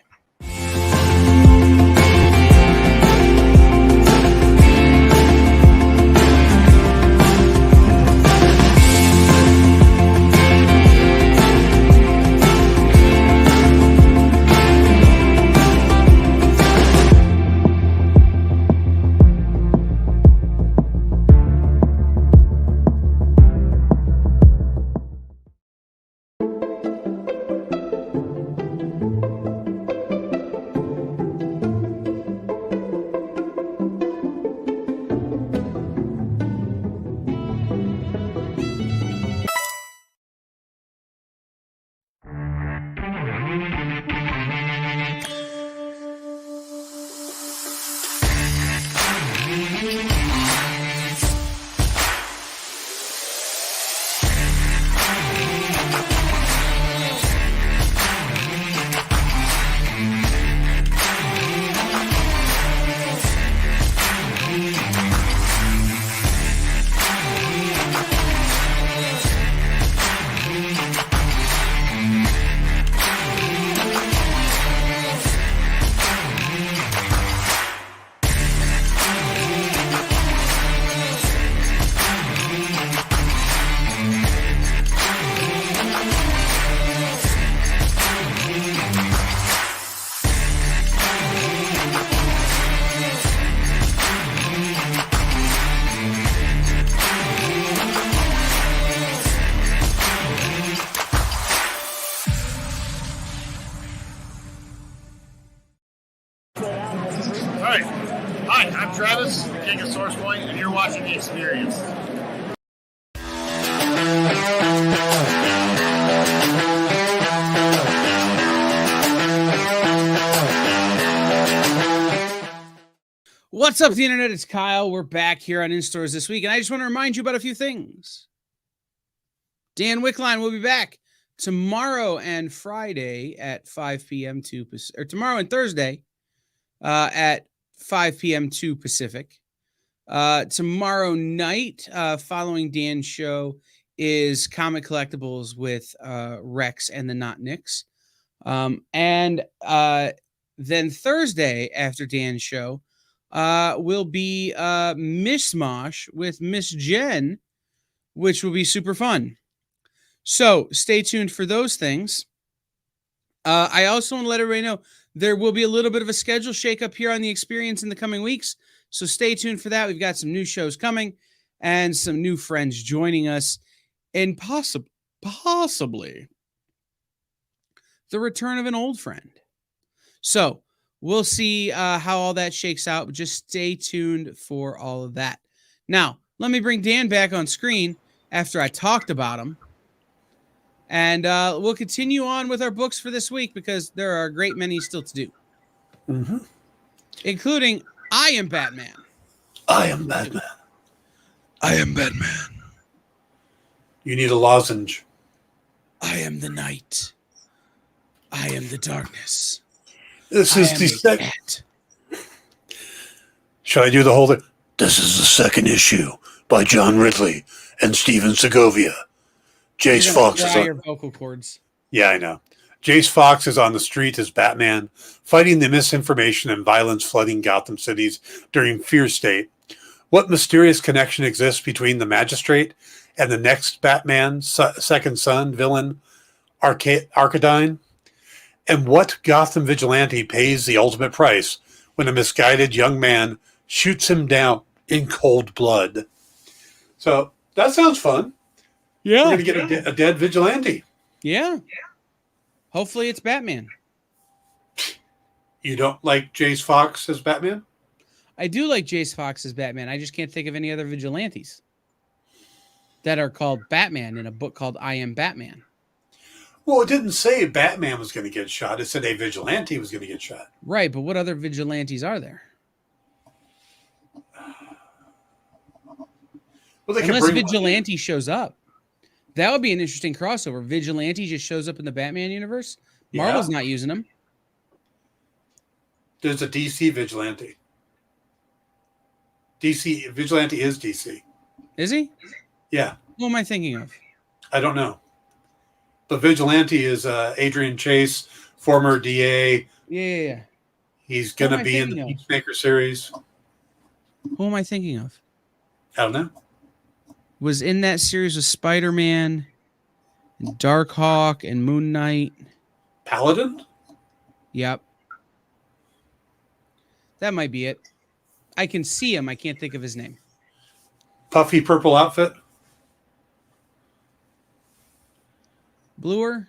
Hi, I'm Travis, King of Source Point, and you're watching The Experience. What's up, the internet? It's Kyle. We're back here on In-Stores this week, and I just want to remind you about a few things. Dan Wickline will be back tomorrow and Friday at 5 p.m. or tomorrow and Thursday at 5 p.m. to Pacific. Tomorrow night, following Dan's show, is Comic Collectibles with Rex and the Not Nicks. And then Thursday, after Dan's show, will be Mishmash with Miss Jen, which will be super fun. So stay tuned for those things. I also want to let everybody know there will be a little bit of a schedule shakeup here on The Experience in the coming weeks. So stay tuned for that. We've got some new shows coming and some new friends joining us, and possibly the return of an old friend. So we'll see how all that shakes out. But just stay tuned for all of that. Now, let me bring Dan back on screen after I talked about him. And we'll continue on with our books for this week because there are a great many still to do. Mm-hmm. Including I Am Batman. I am Batman. I am Batman. You need a lozenge. I am the night. I am the darkness. This is the second. Should I do the whole thing? This is the second issue by John Ridley and Steven Segovia. Jace Fox is on your vocal cords. Yeah, I know. Jace Fox is on the street as Batman, fighting the misinformation and violence flooding Gotham cities during Fear State. What mysterious connection exists between the Magistrate and the next Batman, second son, villain, Arcadine? And what Gotham vigilante pays the ultimate price when a misguided young man shoots him down in cold blood? So that sounds fun. Yeah. We're going to get a dead vigilante. Yeah. Hopefully it's Batman. You don't like Jace Fox as Batman? I do like Jace Fox as Batman. I just can't think of any other vigilantes that are called Batman in a book called I Am Batman. Well, it didn't say Batman was going to get shot. It said a vigilante was going to get shot. Right, but what other vigilantes are there? Well, unless Vigilante shows up. That would be an interesting crossover. Vigilante just shows up in the Batman universe. Marvel's not using him. There's a DC Vigilante. DC Vigilante is DC. Is he? Yeah. Who am I thinking of? I don't know. But Vigilante is Adrian Chase, former DA. Yeah. He's going to be in the Peacemaker series. Who am I thinking of? I don't know. Was in that series with Spider-Man, and Darkhawk, and Moon Knight. Paladin? Yep. That might be it. I can see him. I can't think of his name. Puffy purple outfit? Bluer?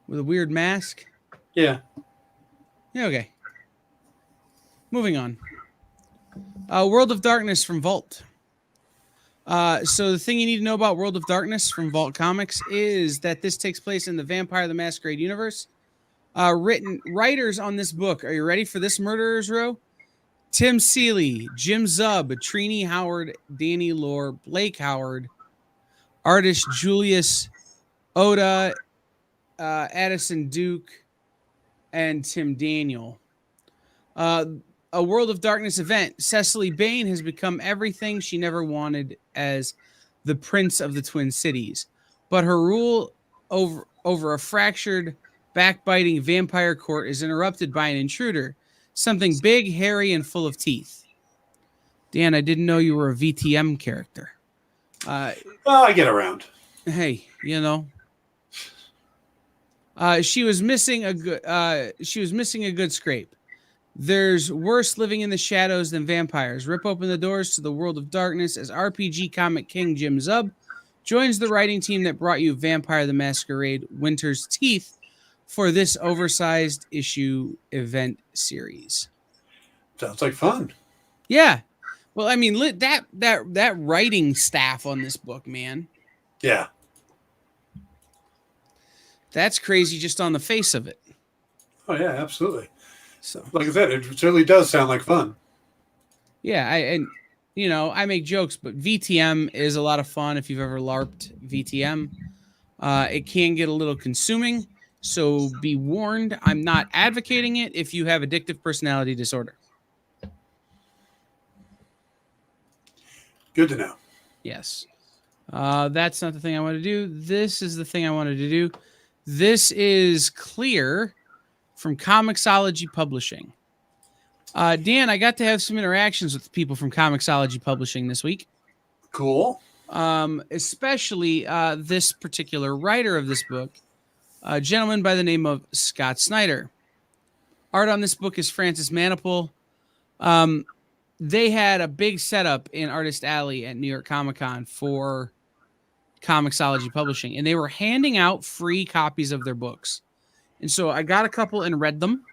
With a weird mask? Yeah. Yeah, okay. Moving on. World of Darkness from Vault. So the thing you need to know about World of Darkness from Vault Comics is that this takes place in the Vampire the Masquerade universe. Writers on this book. Are you ready for this murderer's row? Tim Seeley, Jim Zub, Trini Howard, Danny Lore, Blake Howard, artist Julius Oda, Addison Duke, and Tim Daniel. A World of Darkness event. Cecily Bain has become everything she never wanted as the Prince of the Twin Cities. But her rule over a fractured, backbiting vampire court is interrupted by an intruder. Something big, hairy, and full of teeth. Dan, I didn't know you were a VTM character. Well, I get around. Hey, you know. She was missing a good scrape. There's worse living in the shadows than vampires. Rip open the doors to the World of Darkness as RPG comic king Jim Zub joins the writing team that brought you Vampire the Masquerade Winter's Teeth for this oversized issue event series. Sounds like fun. Yeah. Well, I mean, that writing staff on this book, man. Yeah. That's crazy just on the face of it. Oh yeah, absolutely. So, Like I said, it certainly does sound like fun. yeah, I make jokes, but VTM is a lot of fun if you've ever LARPed VTM. It can get a little consuming, so be warned. I'm not advocating it if you have addictive personality disorder. Good to know. Yes. That's not the thing I want to do. This is the thing I wanted to do. This is Clear from Comixology Publishing. Dan, I got to have some interactions with people from Comixology Publishing this week. Cool. Especially this particular writer of this book, a gentleman by the name of Scott Snyder. Art on this book is Francis Manipul. They had a big setup in Artist Alley at New York Comic Con for Comixology Publishing, and they were handing out free copies of their books. And so I got a couple and read them,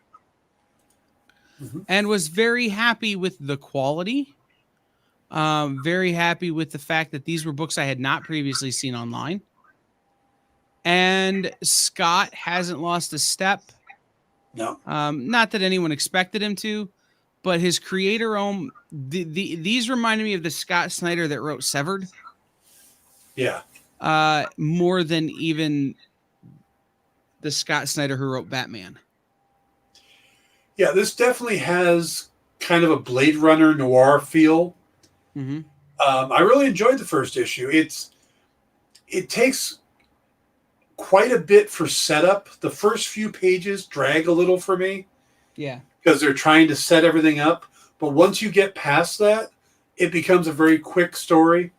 and was very happy with the quality. Very happy with the fact that these were books I had not previously seen online. And Scott hasn't lost a step. No. Not that anyone expected him to, but his creator own these reminded me of the Scott Snyder that wrote Severed. Yeah. More than even the Scott Snyder who wrote Batman. Yeah, this definitely has kind of a Blade Runner noir feel. Mm-hmm. I really enjoyed the first issue. It takes quite a bit for setup. The first few pages drag a little for me. Yeah. Because they're trying to set everything up. But once you get past that, it becomes a very quick story.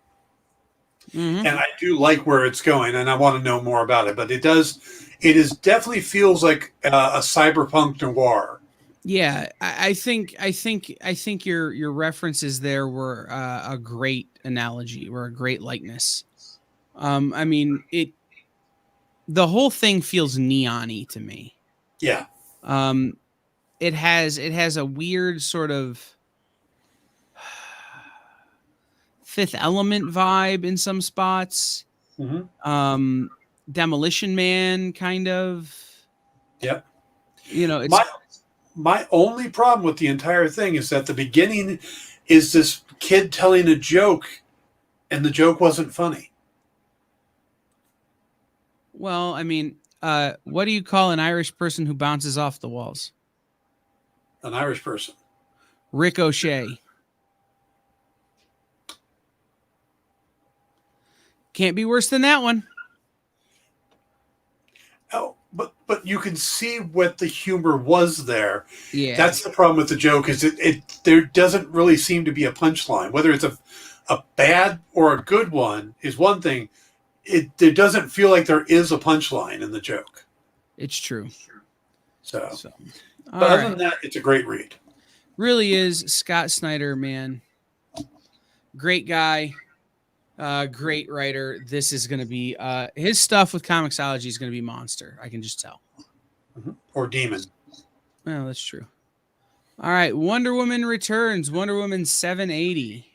Mm-hmm. And I do like where it's going, and I want to know more about it. But it definitely feels like a cyberpunk noir. Yeah, I think your references there were a great analogy, or a great likeness. I mean, the whole thing feels neon-y to me. Yeah. It has a weird sort of Fifth Element vibe in some spots. Mm-hmm. Demolition Man kind of. Yep. It's my only problem with the entire thing is that the beginning is this kid telling a joke, and the joke wasn't funny. well, I mean, what do you call an Irish person who bounces off the walls? An Irish person. Ricochet. Can't be worse than that one. Oh, but you can see what the humor was there. Yeah. That's the problem with the joke, is there doesn't really seem to be a punchline. Whether it's a bad or a good one is one thing. There doesn't feel like there is a punchline in the joke. It's true. So all other right. than that, it's a great read. Really is. Scott Snyder, man. Great guy. Great writer. This is going to be his stuff with Comixology is going to be monster. I can just tell. Mm-hmm. Or Demon. Well, that's true. All right. Wonder Woman returns. Wonder Woman 780.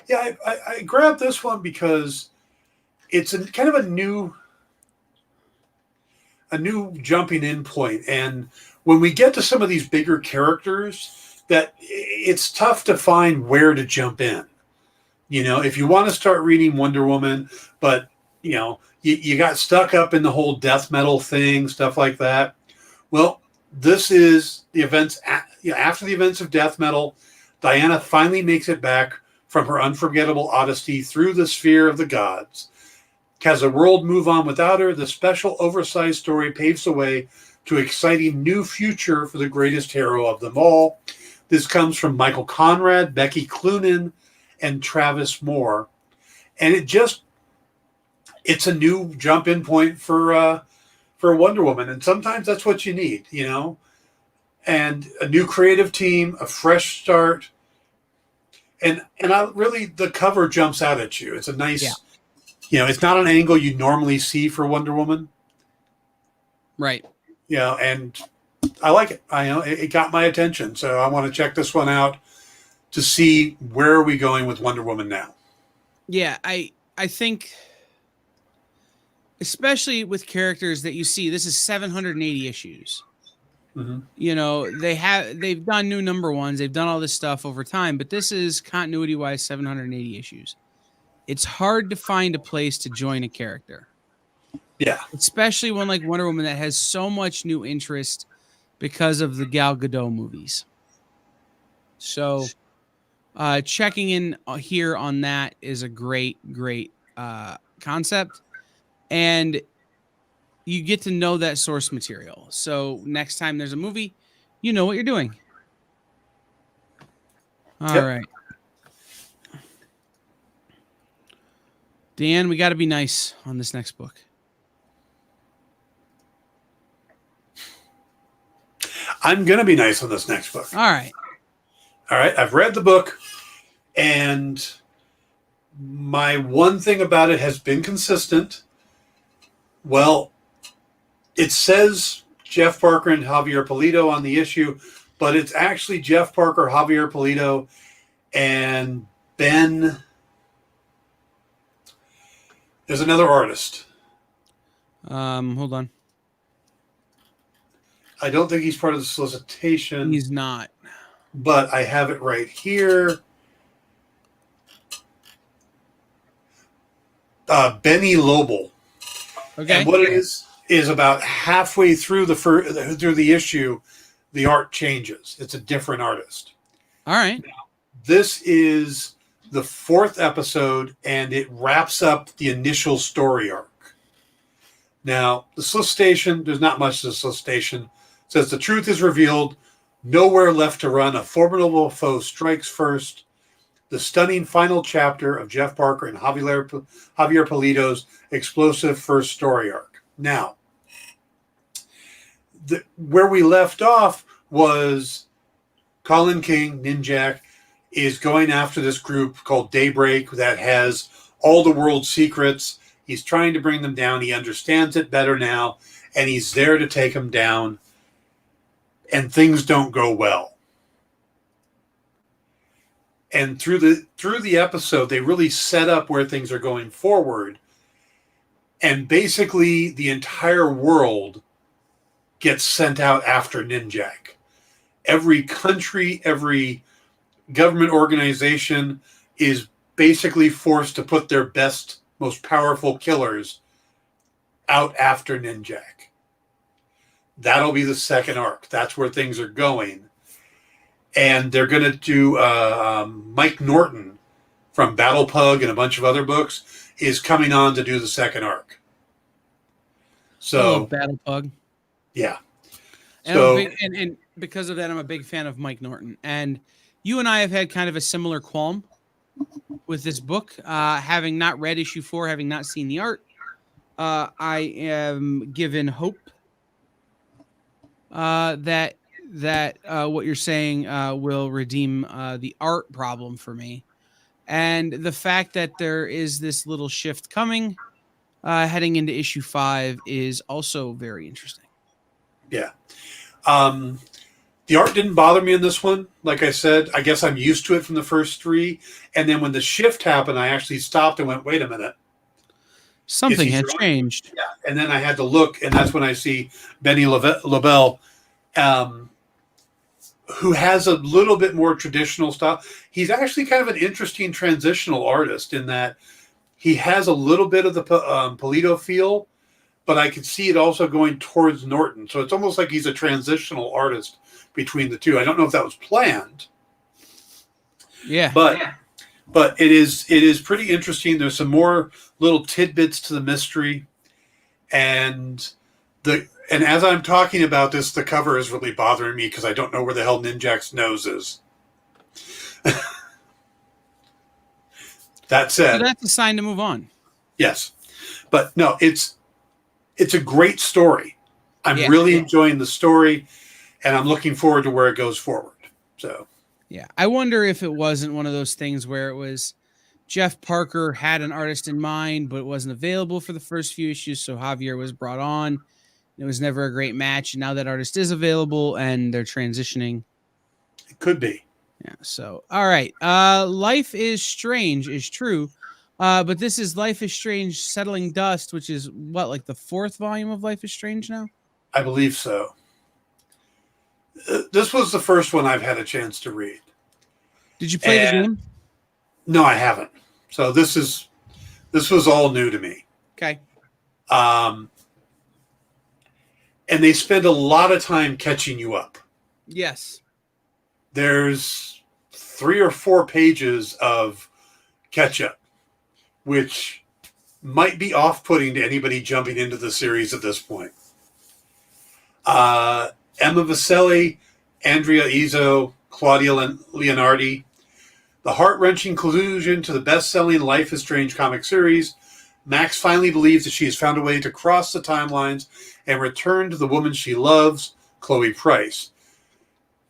Yeah, I grabbed this one because it's kind of a new jumping in point. And when we get to some of these bigger characters, that it's tough to find where to jump in. If you want to start reading Wonder Woman, but you got stuck up in the whole death metal thing, stuff like that. Well, this is the events after the events of death metal. Diana finally makes it back from her unforgettable odyssey through the sphere of the gods. Has the world move on without her? The special oversized story paves the way to an exciting new future for the greatest hero of them all. This comes from Michael Conrad, Becky Cloonan, and Travis Moore. And it's a new jump in point for Wonder Woman. And sometimes that's what you need, and a new creative team, a fresh start. And the cover jumps out at you. It's a nice, it's not an angle you normally see for Wonder Woman. Right. And I like it. It got my attention, so I want to check this one out to see where are we going with Wonder Woman now. Yeah, I think, especially with characters that you see, this is 780 issues. Mm-hmm. You know, they've done new number ones, they've done all this stuff over time, but this is continuity wise 780 issues. It's hard to find a place to join a character. Yeah. Especially one like Wonder Woman that has so much new interest because of the Gal Gadot movies. So checking in here on that is a great concept. And you get to know that source material. So next time there's a movie, you know what you're doing. All right. Dan, we got to be nice on this next book. I'm going to be nice on this next book. All right. I've read the book, and my one thing about it has been consistent. Well, it says Jeff Parker and Javier Pulido on the issue, but it's actually Jeff Parker, Javier Pulido, and Ben. There's another artist. Hold on. I don't think he's part of the solicitation. He's not. But I have it right here. Benny Lobel. Okay. And what it is about halfway through the issue, the art changes. It's a different artist. All right. Now, this is the 4th episode, and it wraps up the initial story arc. Now, the solicitation, there's not much to the solicitation. It says the truth is revealed. Nowhere left to run. A formidable foe strikes first. The stunning final chapter of Jeff Parker and Javier Pulido's explosive first story arc. Now, where we left off was Colin King, Ninjak, is going after this group called Daybreak that has all the world's secrets. He's trying to bring them down. He understands it better now, and he's there to take them down. And things don't go well. And through the episode, they really set up where things are going forward. And basically, the entire world gets sent out after Ninjak. Every country, every government organization is basically forced to put their best, most powerful killers out after Ninjak. That'll be the second arc. That's where things are going. And they're going to do Mike Norton from Battle Pug and a bunch of other books is coming on to do the second arc. So Battle Pug. Yeah. And, So, and because of that, I'm a big fan of Mike Norton. And you and I have had kind of a similar qualm with this book, having not read issue 4, having not seen the art. I am given hope that what you're saying will redeem the art problem for me. And the fact that there is this little shift coming heading into issue 5 is also very interesting. yeah. The art didn't bother me in this one. Like I said, I guess I'm used to it from the first 3. And then when the shift happened, I actually stopped and went, wait a minute. Something had changed. Yeah. And then I had to look, and that's when I see Benny Labelle, who has a little bit more traditional style. He's actually kind of an interesting transitional artist in that he has a little bit of the Pulido feel, but I could see it also going towards Norton. So it's almost like he's a transitional artist between the two. I don't know if that was planned. Yeah. But it is pretty interesting. There's some more little tidbits to the mystery. And as I'm talking about this, the cover is really bothering me because I don't know where the hell Ninjak's nose is. That said, so that's a sign to move on. Yes. But no, it's a great story. I'm really enjoying the story, and I'm looking forward to where it goes forward. So, yeah, I wonder if it wasn't one of those things where it was Jeff Parker had an artist in mind, but it wasn't available for the first few issues, so Javier was brought on, It was never a great match. Now that artist is available and they're transitioning. It could be. Yeah. So, all right. Life is Strange is true. But this is Life is Strange Settling Dust, which is what, like the 4th volume of Life is Strange now? I believe so. This was the first one I've had a chance to read. Did you play the game? No, I haven't. So this was all new to me. Okay. And they spend a lot of time catching you up. Yes. There's 3 or 4 pages of catch up, which might be off-putting to anybody jumping into the series at this point. Emma Vaselli, Andrea Izzo, Claudia Leonardi. The heart-wrenching conclusion to the best-selling Life is Strange comic series. Max finally believes that she has found a way to cross the timelines and return to the woman she loves, Chloe Price.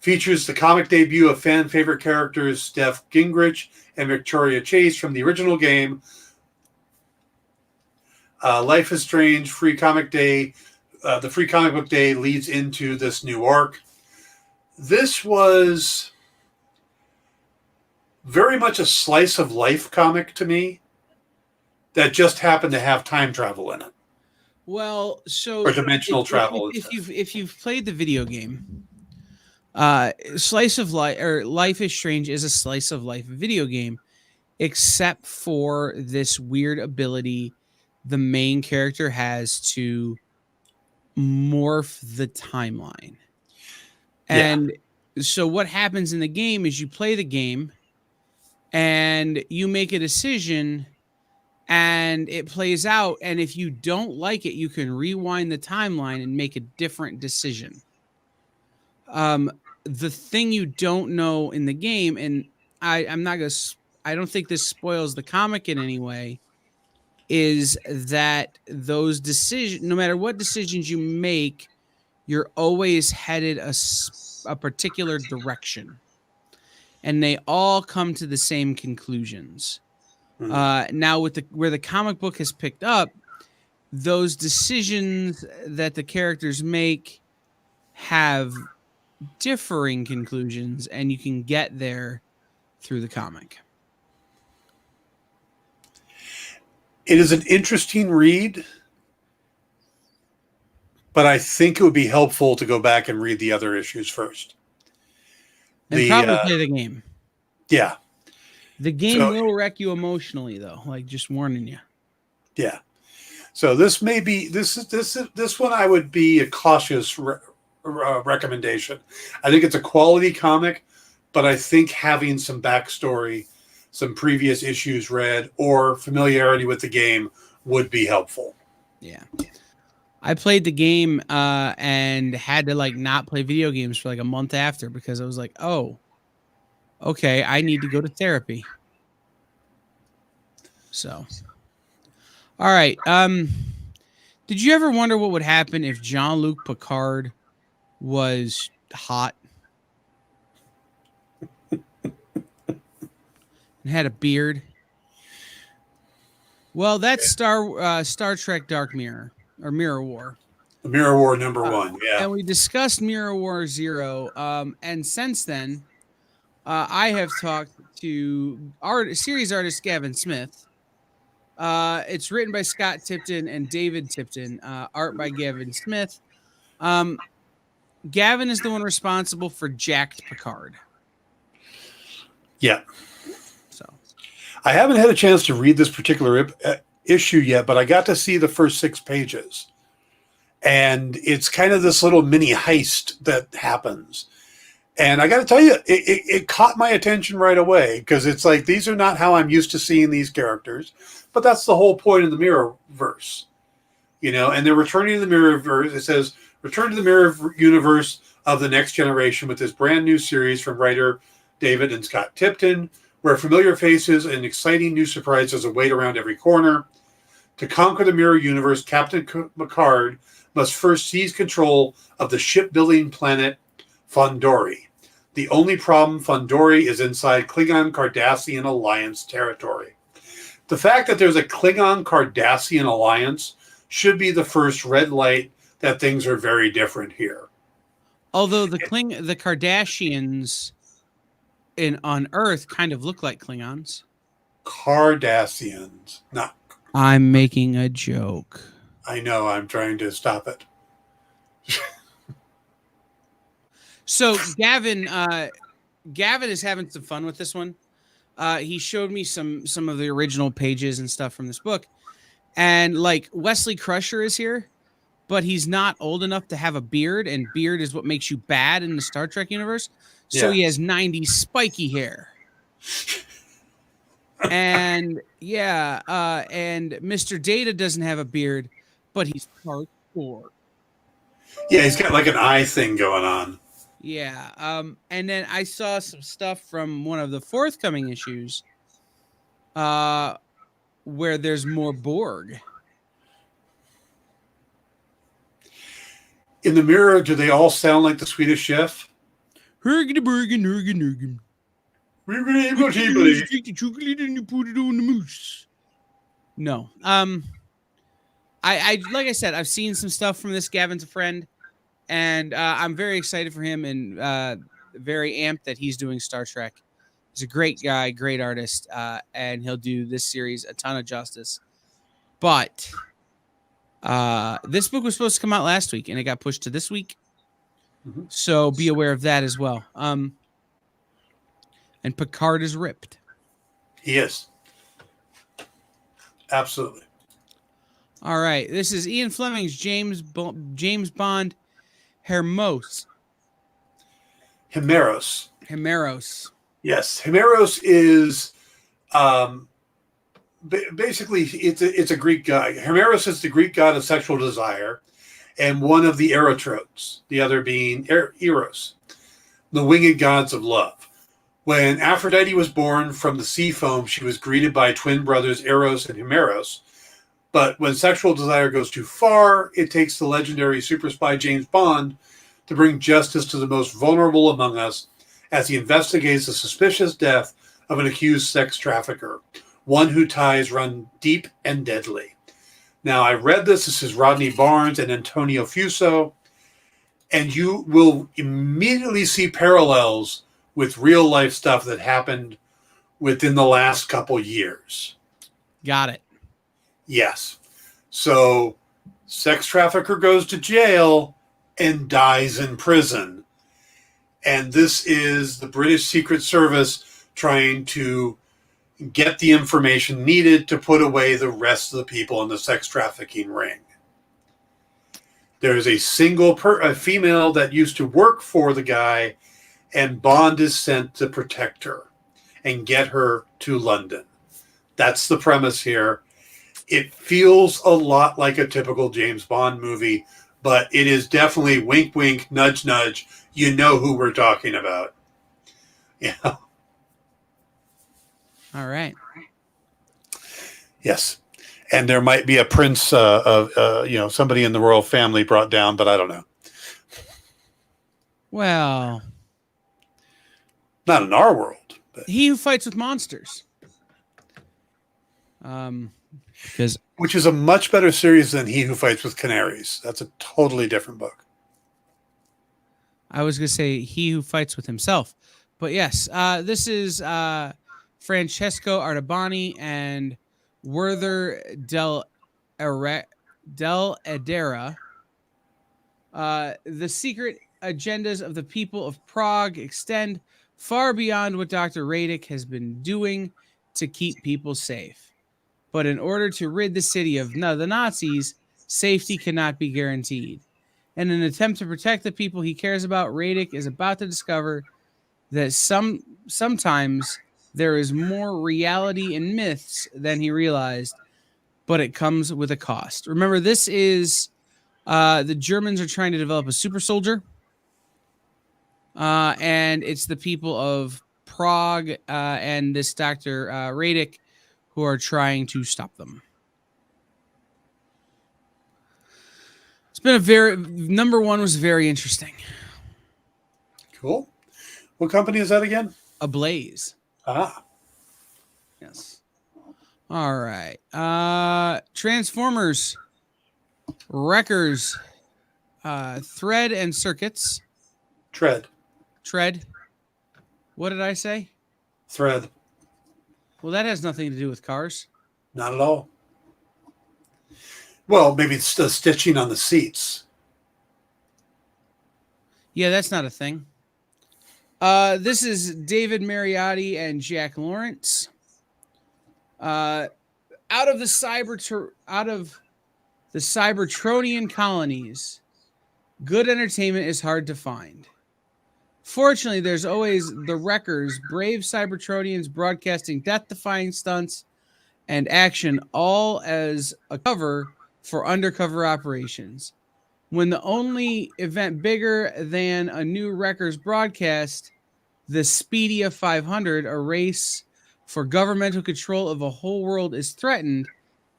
Features the comic debut of fan-favorite characters Steph Gingrich and Victoria Chase from the original game. Life is Strange, Free Comic Day. The Free Comic Book Day leads into this new arc. This was very much a slice of life comic to me that just happened to have time travel in it. Well, so or dimensional travel. If you've played the video game, Slice of Life or Life is Strange is a slice of life video game, except for this weird ability the main character has to morph the timeline. And so what happens in the game is you play the game and you make a decision and it plays out. And if you don't like it, you can rewind the timeline and make a different decision. The thing you don't know in the game, and I don't think this spoils the comic in any way, is that those decisions, no matter what decisions you make, you're always headed a particular direction, and they all come to the same conclusions. Now, with where the comic book has picked up, those decisions that the characters make have differing conclusions, and you can get there through the comic. It is an interesting read, but I think it would be helpful to go back and read the other issues first. And probably play the game. Yeah. The game will wreck you emotionally, though. Like, just warning you. Yeah. So this may be this one I would be a cautious recommendation. I think it's a quality comic, but I think having some backstory, some previous issues read, or familiarity with the game would be helpful. Yeah. I played the game and had to not play video games for a month after, because I was like, oh, okay, I need to go to therapy. So, all right. Did you ever wonder what would happen if Jean-Luc Picard was hot and had a beard? Well, that's Star Trek Dark Mirror, or Mirror War. Mirror War #1, yeah. And we discussed Mirror War 0. And since then, I have talked to series artist Gavin Smith. It's written by Scott Tipton and David Tipton. Art by Gavin Smith. Gavin is the one responsible for Jacked Picard. Yeah. So I haven't had a chance to read this particular issue yet, but I got to see the first 6 pages. And it's kind of this little mini heist that happens. And I got to tell you, it caught my attention right away, because it's like, these are not how I'm used to seeing these characters. But that's the whole point of the Mirrorverse. And they're returning to the Mirrorverse. It says, return to the Mirror universe of the next generation with this brand new series from writer David and Scott Tipton, where familiar faces and exciting new surprises await around every corner. To conquer the Mirror universe, Captain Picard must first seize control of the shipbuilding planet Fondori. The only problem, Fondori is inside Klingon Cardassian Alliance territory. The fact that there's a Klingon Cardassian Alliance should be the first red light that things are very different here. Although the Kardashians on Earth kind of look like Klingons. Cardassians, not. I'm making a joke. I know. I'm trying to stop it. So Gavin is having some fun with this one. He showed me some of the original pages and stuff from this book, and like Wesley Crusher is here, but he's not old enough to have a beard, and beard is what makes you bad in the Star Trek universe. So he has 90s spiky hair. And and Mr. Data doesn't have a beard, but he's hardcore. Yeah, he's got like an eye thing going on. Yeah. And then I saw some stuff from one of the forthcoming issues where there's more Borg. In the mirror, do they all sound like the Swedish Chef? Hergenbergen. You take the chocolate and you put it on the mousse. No. I like I said, I've seen some stuff from this. Gavin's a friend, and I'm very excited for him and very amped that he's doing Star Trek. He's a great guy, great artist, and he'll do this series a ton of justice. But this book was supposed to come out last week, and it got pushed to this week. Mm-hmm. So be aware of that as well. And Picard is ripped. He is. Absolutely. All right. This is Ian Fleming's James Bond Hermos. Himeros. Yes. Himeros is basically it's a Greek god. Himeros is the Greek god of sexual desire and one of the erotrotes, the other being Eros, the winged gods of love. When Aphrodite was born from the sea foam, she was greeted by twin brothers Eros and Himeros. But when sexual desire goes too far, it takes the legendary super spy James Bond to bring justice to the most vulnerable among us as he investigates the suspicious death of an accused sex trafficker, one whose ties run deep and deadly. Now, I read this. This is Rodney Barnes and Antonio Fuso, and you will immediately see parallels with real life stuff that happened within the last couple years. Got it. Yes. So, sex trafficker goes to jail and dies in prison. And this is the British Secret Service trying to get the information needed to put away the rest of the people in the sex trafficking ring. There's a single a female that used to work for the guy, and Bond is sent to protect her and get her to London. That's the premise here. It feels a lot like a typical James Bond movie, but it is definitely wink, wink, nudge, nudge. You know who we're talking about. Yeah. All right. Yes. And there might be a prince of somebody in the royal family brought down, but I don't know. Well, not in our world. But. He Who Fights with Monsters. Which is a much better series than He Who Fights with Canaries. That's a totally different book. I was going to say He Who Fights with Himself. But yes, this is Francesco Artabani and Werther Del Edera. The secret agendas of the people of Prague extend far beyond what Dr. Radek has been doing to keep people safe. But in order to rid the city of the Nazis, safety cannot be guaranteed. In an attempt to protect the people he cares about, Radek is about to discover that sometimes there is more reality in myths than he realized, but it comes with a cost. Remember, this is the Germans are trying to develop a super soldier, and it's the people of Prague and this Dr. Radek who are trying to stop them. It's been number one was very interesting. Cool. What company is that again? Ablaze. Ah. Yes. All right. Transformers Wreckers Thread and Circuits. Tread. Tread. What did I say? Thread. Well, that has nothing to do with cars. Not at all. Well, maybe it's the stitching on the seats. Yeah, that's not a thing. This is David Mariotti and Jack Lawrence. Out of the Cybertronian colonies, good entertainment is hard to find. Fortunately, there's always the Wreckers, brave Cybertronians broadcasting death-defying stunts and action, all as a cover for undercover operations. When the only event bigger than a new Wreckers broadcast, the Speedia 500, a race for governmental control of a whole world, is threatened,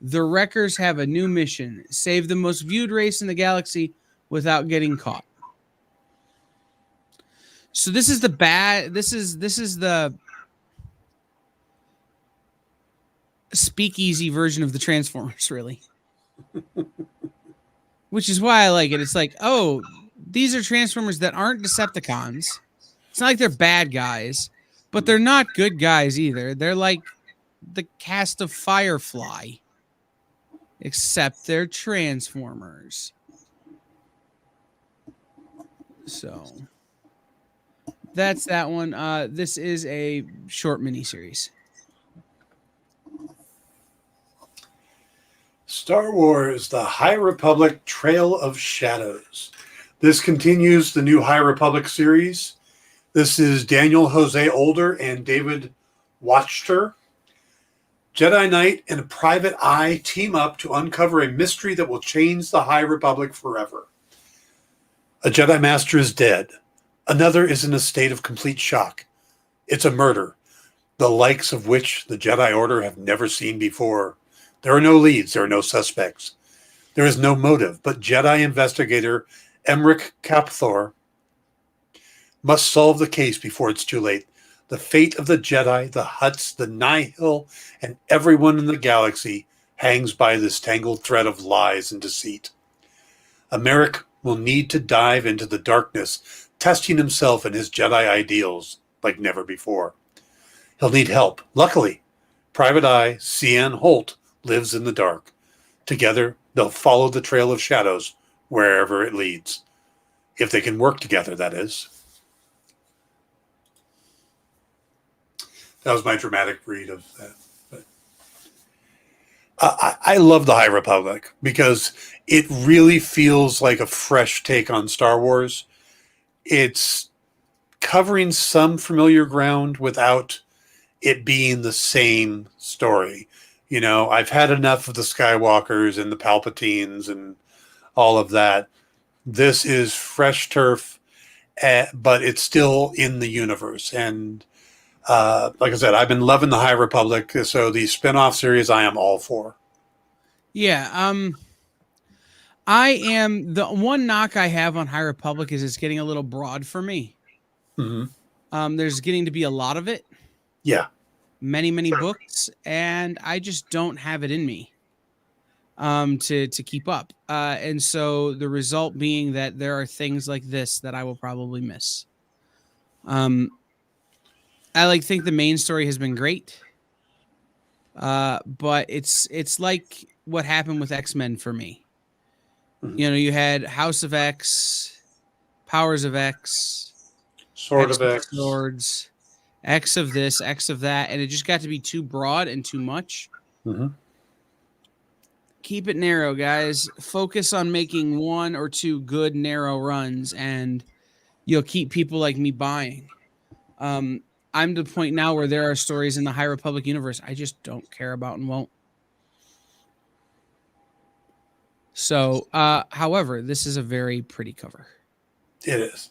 the Wreckers have a new mission: save the most viewed race in the galaxy without getting caught. So this is the speakeasy version of the Transformers, really. Which is why I like it. It's like, oh, these are Transformers that aren't Decepticons. It's not like they're bad guys, but they're not good guys either. They're like the cast of Firefly, except they're Transformers. So that's that one. This is a short miniseries. Star Wars: The High Republic Trail of Shadows. This continues the new High Republic series. This is Daniel Jose Older and David Wachter. Jedi Knight and Private Eye team up to uncover a mystery that will change the High Republic forever. A Jedi Master is dead. Another is in a state of complete shock. It's a murder, the likes of which the Jedi Order have never seen before. There are no leads. There are no suspects. There is no motive, but Jedi investigator Emmerich Kapthor must solve the case before it's too late. The fate of the Jedi, the Hutts, the Nihil, and everyone in the galaxy hangs by this tangled thread of lies and deceit. Emmerich will need to dive into the darkness, testing himself and his Jedi ideals like never before. He'll need help. Luckily, Private Eye Cian Holt lives in the dark. Together, they'll follow the trail of shadows wherever it leads. If they can work together, that is. That was my dramatic read of that. But I love the High Republic because it really feels like a fresh take on Star Wars. It's covering some familiar ground without it being the same story. You know, I've had enough of the Skywalkers and the Palpatines and all of that. This is fresh turf, but it's still in the universe. And like I said, I've been loving the High Republic. So the spin-off series, I am all for. Yeah. I am. The one knock I have on High Republic is it's getting a little broad for me. Mm-hmm. There's getting to be a lot of it. Yeah. Many books, and I just don't have it in me to keep up. And so the result being that there are things like this that I will probably miss. I think the main story has been great. But it's like what happened with X-Men for me. Mm-hmm. You know, you had House of X, Powers of X, Sword of X, Swords, X of this, X of that, and it just got to be too broad and too much. Mm-hmm. Keep it narrow, guys. Focus on making one or two good narrow runs, and you'll keep people like me buying. I'm to the point now where there are stories in the High Republic universe I just don't care about and won't. So, however, this is a very pretty cover. It is.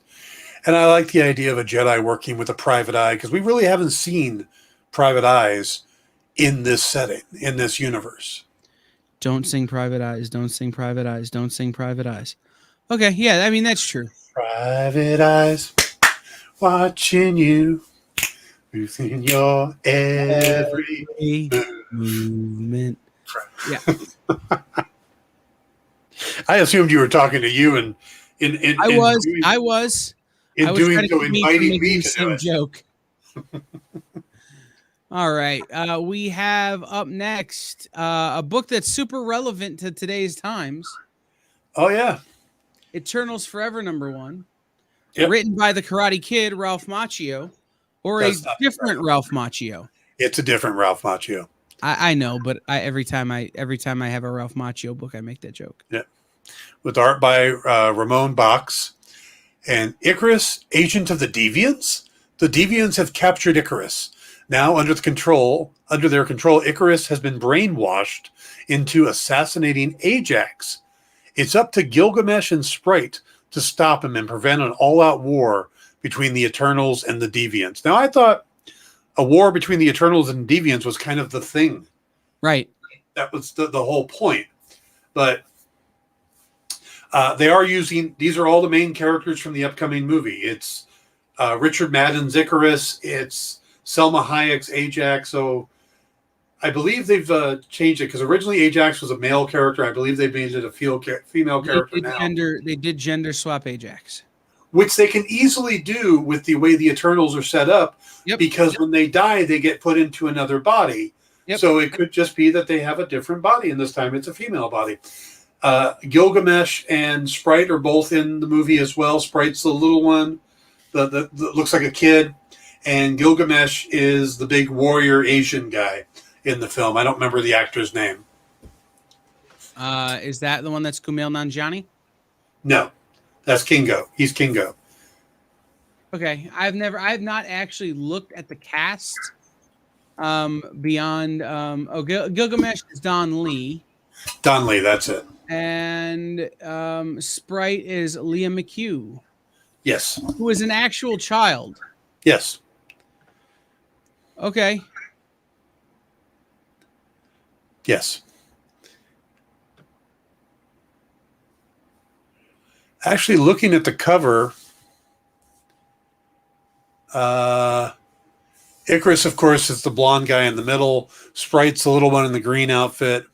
And I like the idea of a Jedi working with a Private Eye because we really haven't seen Private Eyes in this setting, in this universe. Don't sing Private Eyes. Don't sing Private Eyes. Don't sing Private Eyes. Okay, yeah, I mean, that's true. Private Eyes watching you within your every movement. Yeah. I assumed you were talking to you I was doing trying to so, keep me from inviting making me the to do same it. joke. All right. We have up next a book that's super relevant to today's times. Oh yeah. Eternals Forever #1. Yep. Written by the Karate Kid, Ralph Macchio, or That's a not different Ralph Macchio. It's a different Ralph Macchio. I know, but every time I have a Ralph Macchio book, I make that joke. Yeah. With art by Ramon Box and Icarus, Agent of the Deviants. The Deviants have captured Icarus. Now, under their control, Icarus has been brainwashed into assassinating Ajax. It's up to Gilgamesh and Sprite to stop him and prevent an all-out war between the Eternals and the Deviants. Now, I thought a war between the Eternals and Deviants was kind of the thing. Right. That was the whole point. But they are using, these are all the main characters from the upcoming movie. It's Richard Madden's Icarus. It's Selma Hayek's Ajax. So I believe they've changed it because originally Ajax was a male character. I believe they've made it a female character now. They did gender swap Ajax, which they can easily do with the way the Eternals are set up. Yep. Because when they die, they get put into another body. Yep. So it could just be that they have a different body, and this time it's a female body. Gilgamesh and Sprite are both in the movie as well. Sprite's the little one that looks like a kid, and Gilgamesh is the big warrior Asian guy in the film. I don't remember the actor's name. Is that the one that's Kumail Nanjiani? No, that's Kingo. He's Kingo. Okay, I have not actually looked at the cast. Beyond Gilgamesh is Don Lee. Don Lee, that's it. And Sprite is Leah McHugh. Yes. Who is an actual child. Yes. Okay. Yes. Actually, looking at the cover, Icarus, of course, is the blonde guy in the middle. Sprite's the little one in the green outfit.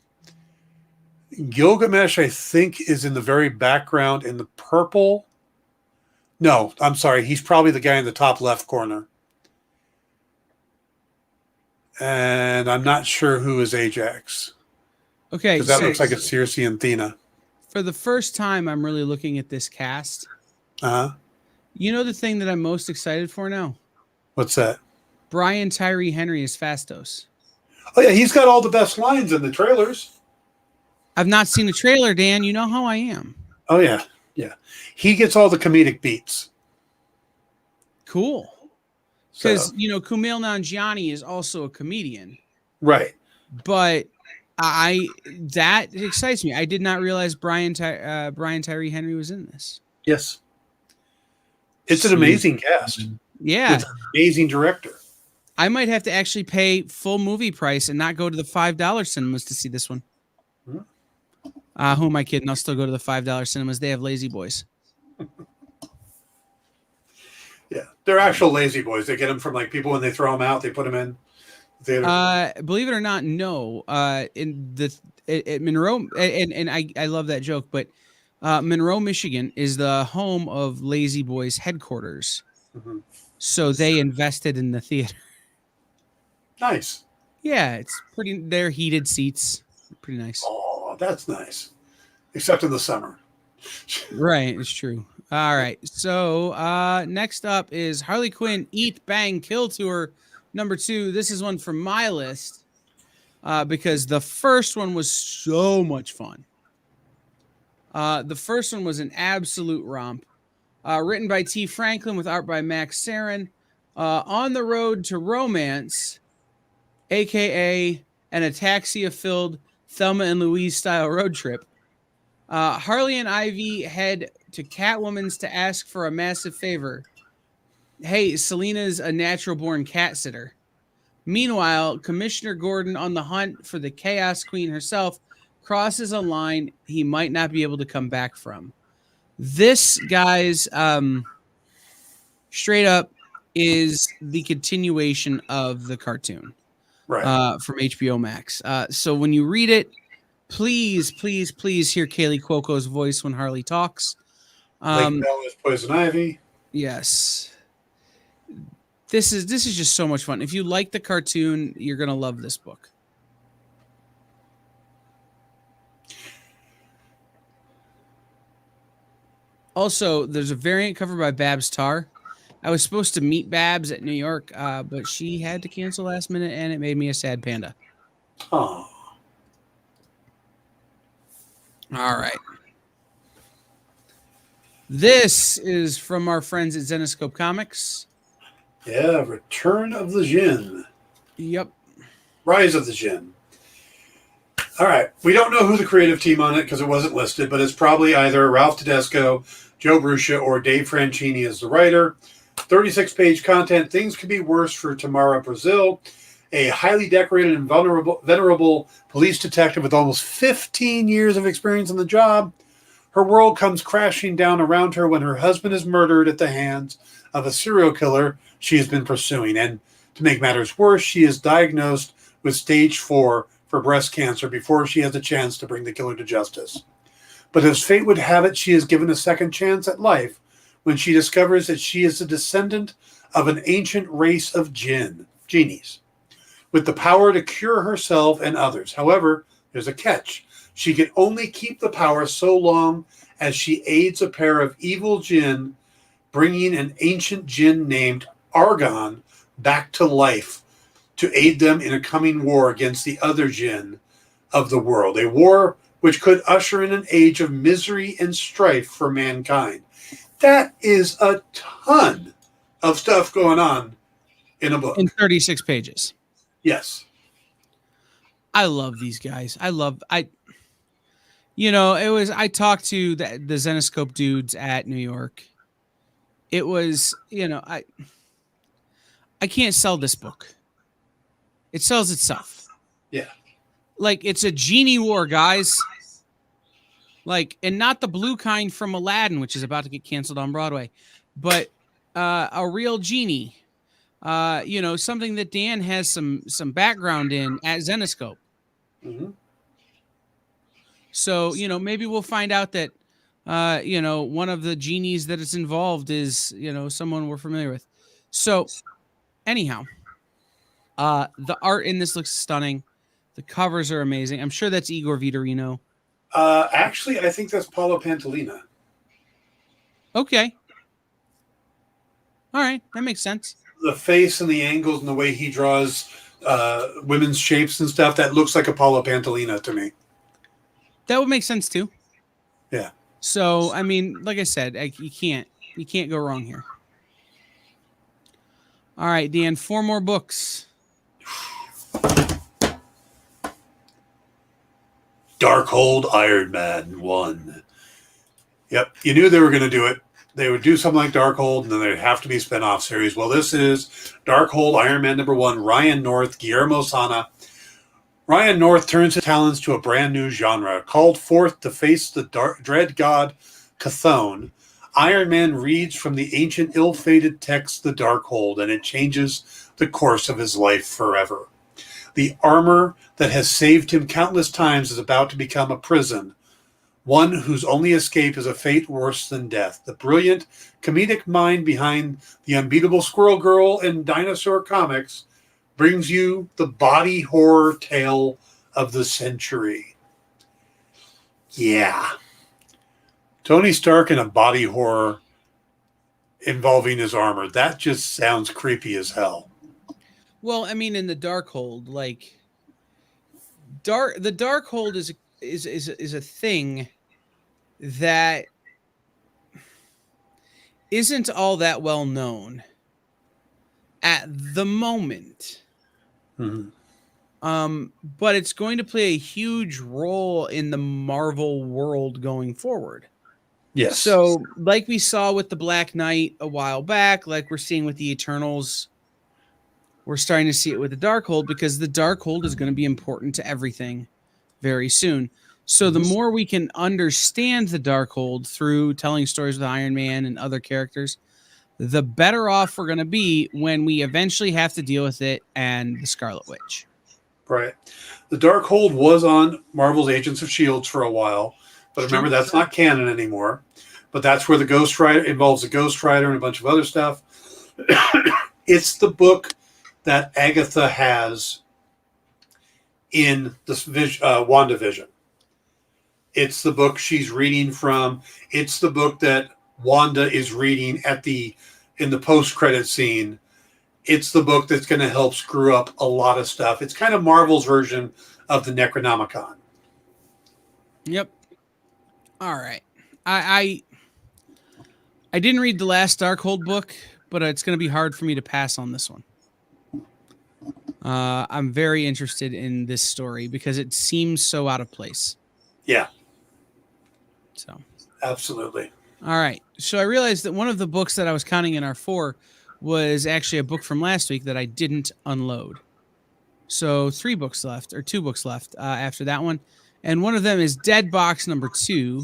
Gilgamesh, I think, is in the very background in the purple. No, I'm sorry. He's probably the guy in the top left corner. And I'm not sure who is Ajax. Okay. Because that looks like it's Circe and Athena. For the first time, I'm really looking at this cast. Uh-huh. You know the thing that I'm most excited for now? What's that? Brian Tyree Henry is Phastos. Oh, yeah, he's got all the best lines in the trailers. I've not seen a trailer, Dan. You know how I am. Oh, yeah. Yeah. He gets all the comedic beats. Cool. Because, Kumail Nanjiani is also a comedian. Right. But that excites me. I did not realize Brian Tyree Henry was in this. Yes. It's an amazing cast. Yeah. It's an amazing director. I might have to actually pay full movie price and not go to the $5 cinemas to see this one. Who am I kidding? I'll still go to the $5 cinemas. They have Lazy Boys. Yeah, they're actual Lazy Boys. They get them from people when they throw them out. They put them in theater. Believe it or not, no. In Monroe, and I love that joke, but Monroe, Michigan, is the home of Lazy Boys headquarters. Mm-hmm. So they invested in the theater. Nice. Yeah, it's pretty. They're heated seats. Pretty nice. Oh, that's nice. Except in the summer. Right, it's true. All right. So next up is Harley Quinn Eat, Bang, Kill Tour #2. This is one from my list because the first one was so much fun. The first one was an absolute romp. Written by T. Franklin with art by Max Sarin. On the Road to Romance, a.k.a. an ataxia-filled Thelma and Louise style road trip. Harley and Ivy head to Catwoman's to ask for a massive favor. Hey, Selina's a natural-born cat sitter. Meanwhile, Commissioner Gordon, on the hunt for the Chaos Queen herself, crosses a line he might not be able to come back from. This, guys, straight up is the continuation of the cartoon, right? From HBO Max. So when you read it, please, please, please hear Kaylee Cuoco's voice when Harley talks. Labelle is Poison Ivy. Yes. This is just so much fun. If you like the cartoon, you're gonna love this book. Also, there's a variant cover by Babs Tarr. I was supposed to meet Babs at New York, but she had to cancel last minute, and it made me a sad panda. Oh. All right. This is from our friends at Zenescope Comics. Yeah, Return of the Djinn. Yep. Rise of the Djinn. All right. We don't know who the creative team on it because it wasn't listed, but it's probably either Ralph Tedesco, Joe Brucia, or Dave Franchini as the writer. 36-page content. Things could be worse for Tamara Brazil, a highly decorated and venerable police detective with almost 15 years of experience on the job. Her world comes crashing down around her when her husband is murdered at the hands of a serial killer she has been pursuing. And to make matters worse, she is diagnosed with stage 4 for breast cancer before she has a chance to bring the killer to justice. But as fate would have it, she is given a second chance at life when she discovers that she is a descendant of an ancient race of genies, with the power to cure herself and others. However, there's a catch. She can only keep the power so long as she aids a pair of evil jinn, bringing an ancient jinn named Argon back to life to aid them in a coming war against the other jinn of the world, a war which could usher in an age of misery and strife for mankind. That is a ton of stuff going on in a book. In 36 pages. Yes. I love these guys. I talked to the Zenescope dudes at New York. It was, I can't sell this book. It sells itself. Yeah. Like, it's a genie war, guys. Like, and not the blue kind from Aladdin, which is about to get canceled on Broadway, but a real genie. Something that Dan has some background in at Zenescope. Mm-hmm. So, maybe we'll find out that, one of the genies that is involved is, someone we're familiar with. So, anyhow, the art in this looks stunning. The covers are amazing. I'm sure that's Igor Vitorino. Actually, I think that's Paulo Pantalina. Okay. All right. That makes sense. The face and the angles and the way he draws women's shapes and stuff, that looks like a Paulo Pantalina to me. That would make sense too. Yeah. So, I mean, like I said, you can't go wrong here. All right, Dan, 4 more books. Darkhold Iron Man 1. Yep. You knew they were going to do it. They would do something like Darkhold, and then there'd have to be a spin-off series. Well, this is Darkhold Iron Man #1, Ryan North, Guillermo Sana. Ryan North turns his talents to a brand new genre. Called forth to face the dread god Chthon, Iron Man reads from the ancient ill-fated text The Darkhold, and it changes the course of his life forever. The armor that has saved him countless times is about to become a prison, one whose only escape is a fate worse than death. The brilliant comedic mind behind the unbeatable Squirrel Girl and Dinosaur comics brings you the body horror tale of the century. Yeah. Tony Stark in a body horror involving his armor. That just sounds creepy as hell. Well, I mean, in the Darkhold, like the Darkhold is a thing that isn't all that well known at the moment. Mm-hmm. But it's going to play a huge role in the Marvel world going forward. Yes. So, like we saw with the Black Knight a while back, like we're seeing with the Eternals, we're starting to see it with the Darkhold, because the Darkhold is going to be important to everything very soon. So the more we can understand the Darkhold through telling stories with Iron Man and other characters, the better off we're going to be when we eventually have to deal with it and the Scarlet Witch. Right. The Darkhold was on Marvel's Agents of S.H.I.E.L.D. for a while, but remember, that's not canon anymore. but that's where the Ghost Rider involves the Ghost Rider and a bunch of other stuff. It's the book that Agatha has in this WandaVision. It's the book she's reading from. It's the book that Wanda is reading in the post-credit scene. It's the book that's going to help screw up a lot of stuff. It's kind of Marvel's version of the Necronomicon. Yep. All right. I didn't read the last Darkhold book, but it's going to be hard for me to pass on this one. I'm very interested in this story because it seems so out of place. Yeah. So. Absolutely. All right. So I realized that one of the books that I was counting in our 4 was actually a book from last week that I didn't unload. So 2 books left after that one. And one of them is Dead Box number 2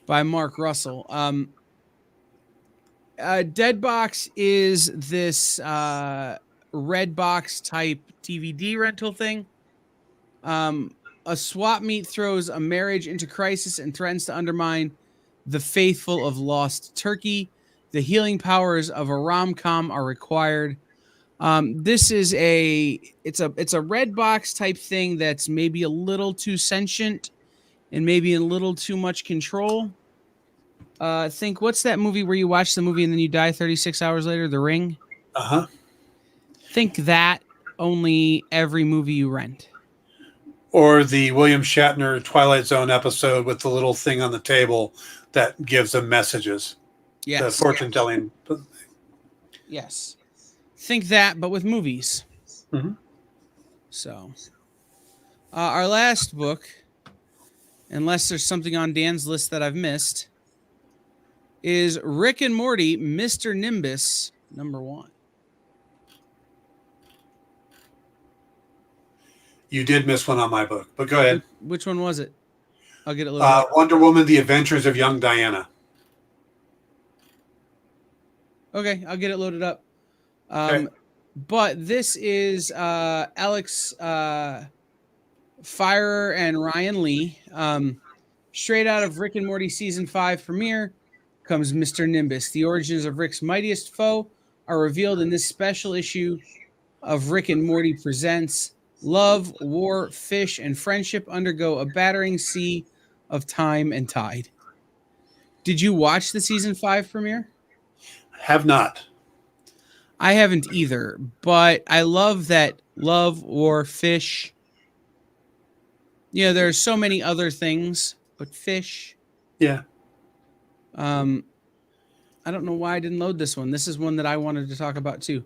by Mark Russell. Dead Box is this red box type DVD rental thing. A swap meet throws a marriage into crisis and threatens to undermine the faithful of Lost Turkey. The healing powers of a rom-com are required. This is it's a red box type thing that's maybe a little too sentient and maybe a little too much control. Think, what's that movie where you watch the movie and then you die 36 hours later? The Ring? Uh-huh. Think that, only every movie you rent. Or the William Shatner Twilight Zone episode with the little thing on the table that gives them messages. Yes. The fortune-telling. Yes. Think that, but with movies. Mm-hmm. So, our last book, unless there's something on Dan's list that I've missed, is Rick and Morty, Mr. Nimbus, number 1. You did miss one on my book, but go ahead. Which one was it? I'll get it later. Wonder Woman, The Adventures of Young Diana. Okay, I'll get it loaded up. Okay. But this is Alex Firer and Ryan Lee. Straight out of Rick and Morty Season 5 premiere comes Mr. Nimbus. The origins of Rick's mightiest foe are revealed in this special issue of Rick and Morty Presents. Love, war, fish, and friendship undergo a battering sea of time and tide. Did you watch the Season 5 premiere? Have not. I haven't either, but I love that love, war, fish. You know, there's so many other things, but fish. Yeah. I don't know why I didn't load this one. This is one that I wanted to talk about too.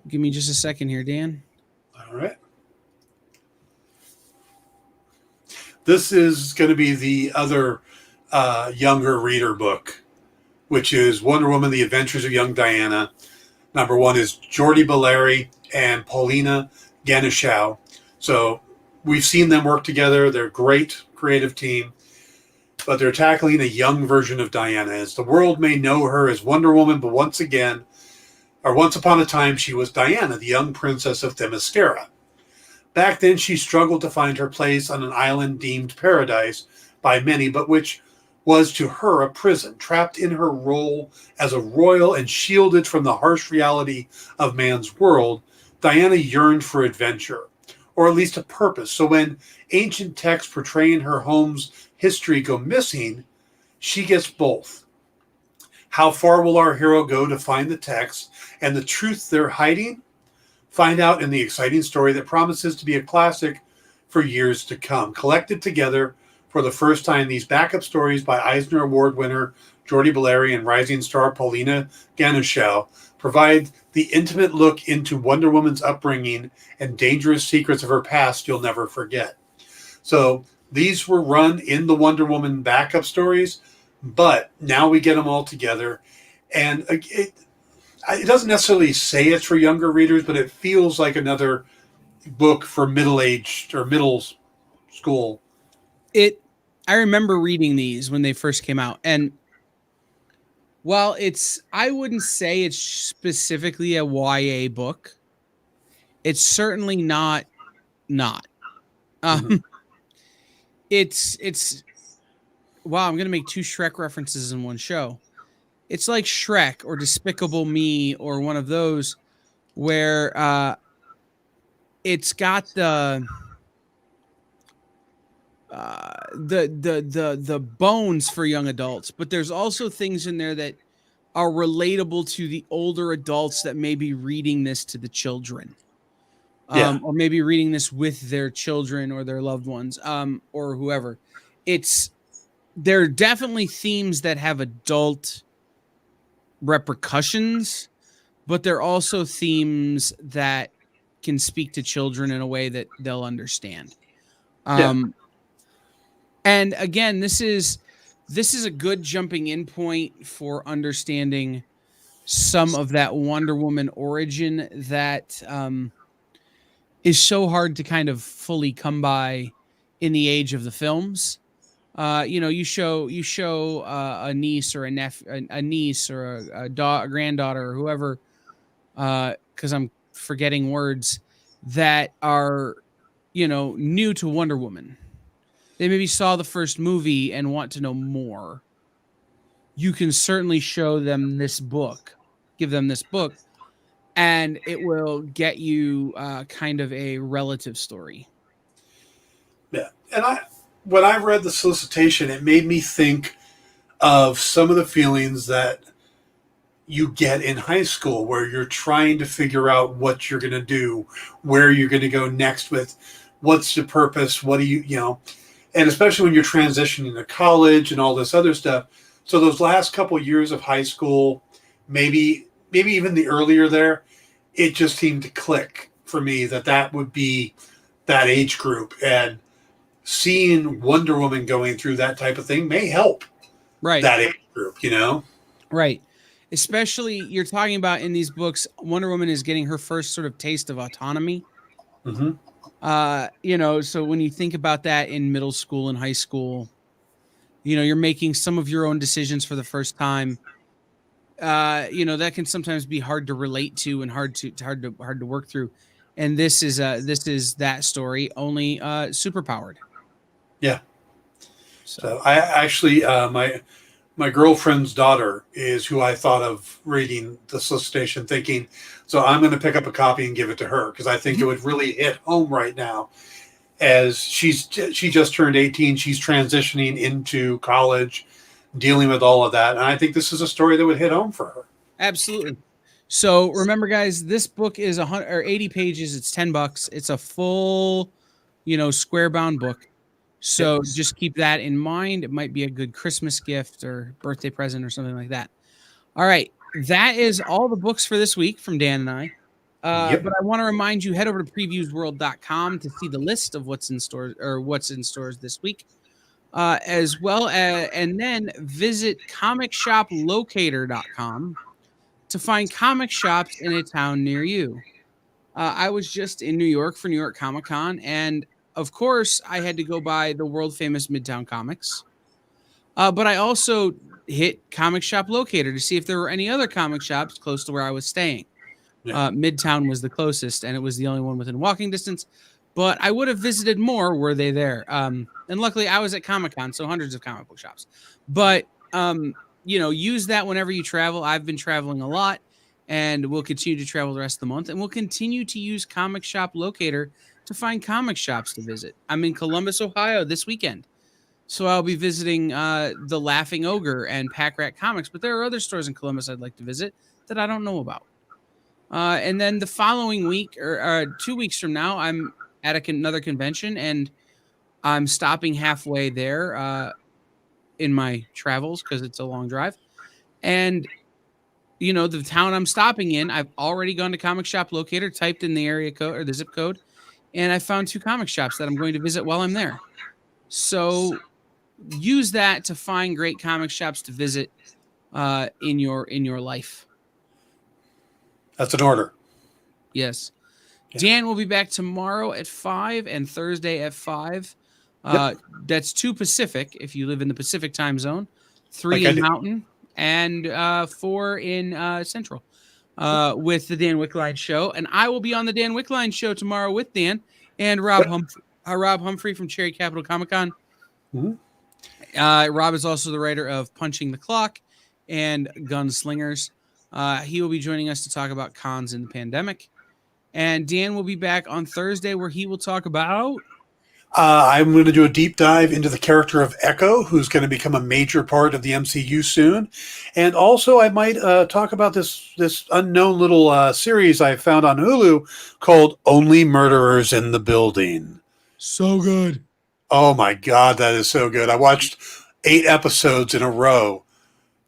Give me just a second here, Dan. All right. This is going to be the other younger reader book, which is Wonder Woman, The Adventures of Young Diana. Number 1 is Jordi Bellary and Paulina Ganushau. So we've seen them work together. They're a great creative team, but they're tackling a young version of Diana. As the world may know her as Wonder Woman, but once upon a time, she was Diana, the young princess of Themyscira. Back then, she struggled to find her place on an island deemed paradise by many, but which was to her a prison. Trapped in her role as a royal and shielded from the harsh reality of man's world, Diana yearned for adventure, or at least a purpose. So when ancient texts portraying her home's history go missing, she gets both. How far will our hero go to find the texts and the truth they're hiding? Find out in the exciting story that promises to be a classic for years to come. Collected together for the first time, these backup stories by Eisner Award winner Jordi Bellary and rising star Paulina Ganushau provide the intimate look into Wonder Woman's upbringing and dangerous secrets of her past you'll never forget. So these were run in the Wonder Woman backup stories, but now we get them all together. And it doesn't necessarily say it's for younger readers, but it feels like another book for middle-aged or middle school. I remember reading these when they first came out, and while I wouldn't say it's specifically a YA book, it's certainly not. It's wow, I'm gonna make 2 Shrek references in one show. It's like Shrek or Despicable Me or one of those where it's got the bones for young adults, but there's also things in there that are relatable to the older adults that may be reading this to the children. Yeah. Or maybe reading this with their children or their loved ones, or whoever. There are definitely themes that have adult repercussions, but they're also themes that can speak to children in a way that they'll understand. And again, this is a good jumping in point for understanding some of that Wonder Woman origin that is so hard to kind of fully come by in the age of the films. You show a niece or a niece or a granddaughter or whoever, because I'm forgetting words, that are, new to Wonder Woman. They maybe saw the first movie and want to know more. You can certainly show them this book, give them this book, and it will get you kind of a relative story. Yeah. And when I read the solicitation, it made me think of some of the feelings that you get in high school where you're trying to figure out what you're going to do, where you're going to go next with, what's the purpose, what do you, and especially when you're transitioning to college and all this other stuff. So those last couple years of high school, maybe even the earlier there, it just seemed to click for me that would be that age group. And seeing Wonder Woman going through that type of thing may help that age group, Right. Especially, you're talking about in these books, Wonder Woman is getting her first sort of taste of autonomy. Mm-hmm. So when you think about that in middle school and high school, you're making some of your own decisions for the first time. That can sometimes be hard to relate to and hard to work through. And this is that story, only super powered. Yeah. So I actually, my girlfriend's daughter is who I thought of reading the solicitation, thinking, so I'm going to pick up a copy and give it to her because I think it would really hit home right now. As she just turned 18, she's transitioning into college, dealing with all of that, and I think this is a story that would hit home for her. Absolutely. So remember, guys, this book is 80 pages. It's $10. It's a full, square bound book. So just keep that in mind. It might be a good Christmas gift or birthday present or something like that. All right. That is all the books for this week from Dan and I. But I want to remind you, head over to previewsworld.com to see the list of what's in stores this week. As well as, and then visit comicshoplocator.com to find comic shops in a town near you. I was just in New York for New York Comic Con, and of course, I had to go by the world famous Midtown Comics. But I also hit Comic Shop Locator to see if there were any other comic shops close to where I was staying. Yeah. Midtown was the closest, and it was the only one within walking distance. But I would have visited more were they there. And luckily, I was at Comic-Con, so hundreds of comic book shops. But, use that whenever you travel. I've been traveling a lot, and we'll continue to travel the rest of the month. And we'll continue to use Comic Shop Locator to find comic shops to visit. I'm in Columbus, Ohio this weekend. So I'll be visiting the Laughing Ogre and Pack Rat Comics. But there are other stores in Columbus I'd like to visit that I don't know about. And then the following week, or 2 weeks from now, I'm at another convention, and I'm stopping halfway there in my travels because it's a long drive. And, the town I'm stopping in, I've already gone to Comic Shop Locator, typed in the area code or the zip code, and I found 2 comic shops that I'm going to visit while I'm there. So use that to find great comic shops to visit in your life. That's an order. Yes. Yeah. Dan will be back tomorrow at 5 and Thursday at 5. That's 2 Pacific if you live in the Pacific time zone, 3 in Mountain, and 4 in Central with the Dan Wickline Show. And I will be on the Dan Wickline Show tomorrow with Dan and Rob Humphrey from Cherry Capital Comic Con. Mm-hmm. Rob is also the writer of Punching the Clock and Gunslingers. He will be joining us to talk about cons in the pandemic. And Dan will be back on Thursday where he will talk about... I'm going to do a deep dive into the character of Echo, who's going to become a major part of the MCU soon. And also I might talk about this unknown little series I found on Hulu called Only Murderers in the Building. So good. Oh my God, that is so good. I watched 8 episodes in a row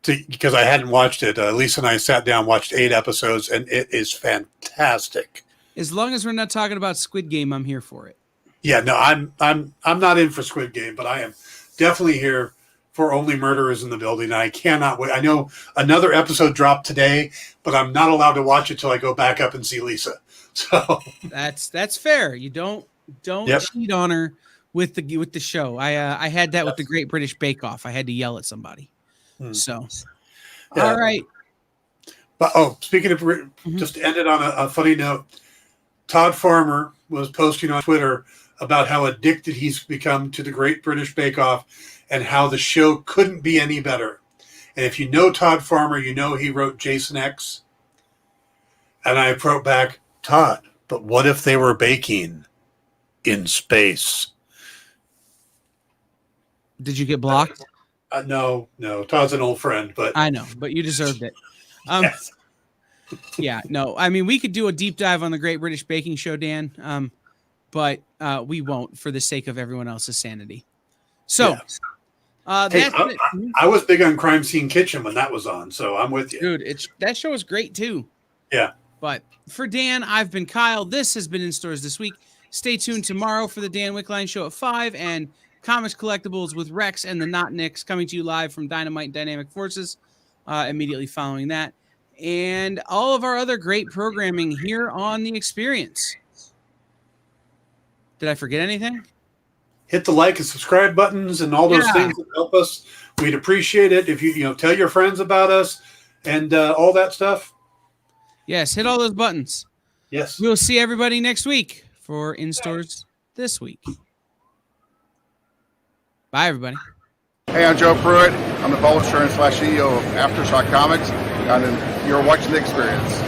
because I hadn't watched it. Lisa and I sat down, watched 8 episodes, and it is fantastic. As long as we're not talking about Squid Game, I'm here for it. Yeah, no, I'm not in for Squid Game, but I am definitely here for Only Murderers in the Building. I cannot wait. I know another episode dropped today, but I'm not allowed to watch it till I go back up and see Lisa. So that's fair. You don't cheat on her with the show. I had that with the Great British Bake Off. I had to yell at somebody. So yeah. All right. But speaking of just to end it on a funny note, Todd Farmer was posting on Twitter about how addicted he's become to the Great British Bake Off and how the show couldn't be any better. And if you know Todd Farmer, you know he wrote Jason X. And I wrote back, Todd, but what if they were baking in space? Did you get blocked? No. Todd's an old friend, but I know, but you deserved it. yes. Yeah, no. I mean, we could do a deep dive on the Great British Baking Show, Dan, but we won't for the sake of everyone else's sanity. So, hey, I was big on Crime Scene Kitchen when that was on, so I'm with you. Dude, that show is great too. Yeah. But for Dan, I've been Kyle. This has been In Stores This Week. Stay tuned tomorrow for the Dan Wickline Show at 5 and Comics Collectibles with Rex and the Not Nicks coming to you live from Dynamite and Dynamic Forces immediately following that. And all of our other great programming here on The Experience. Did I forget anything? Hit the like and subscribe buttons and all those things that help us. We'd appreciate it if you tell your friends about us and all that stuff. Yes, hit all those buttons. Yes. We'll see everybody next week for In Stores This Week. Bye, everybody. Hey, I'm Joe Pruitt. I'm the publisher and /CEO of Aftershock Comics, and you're watching The Experience.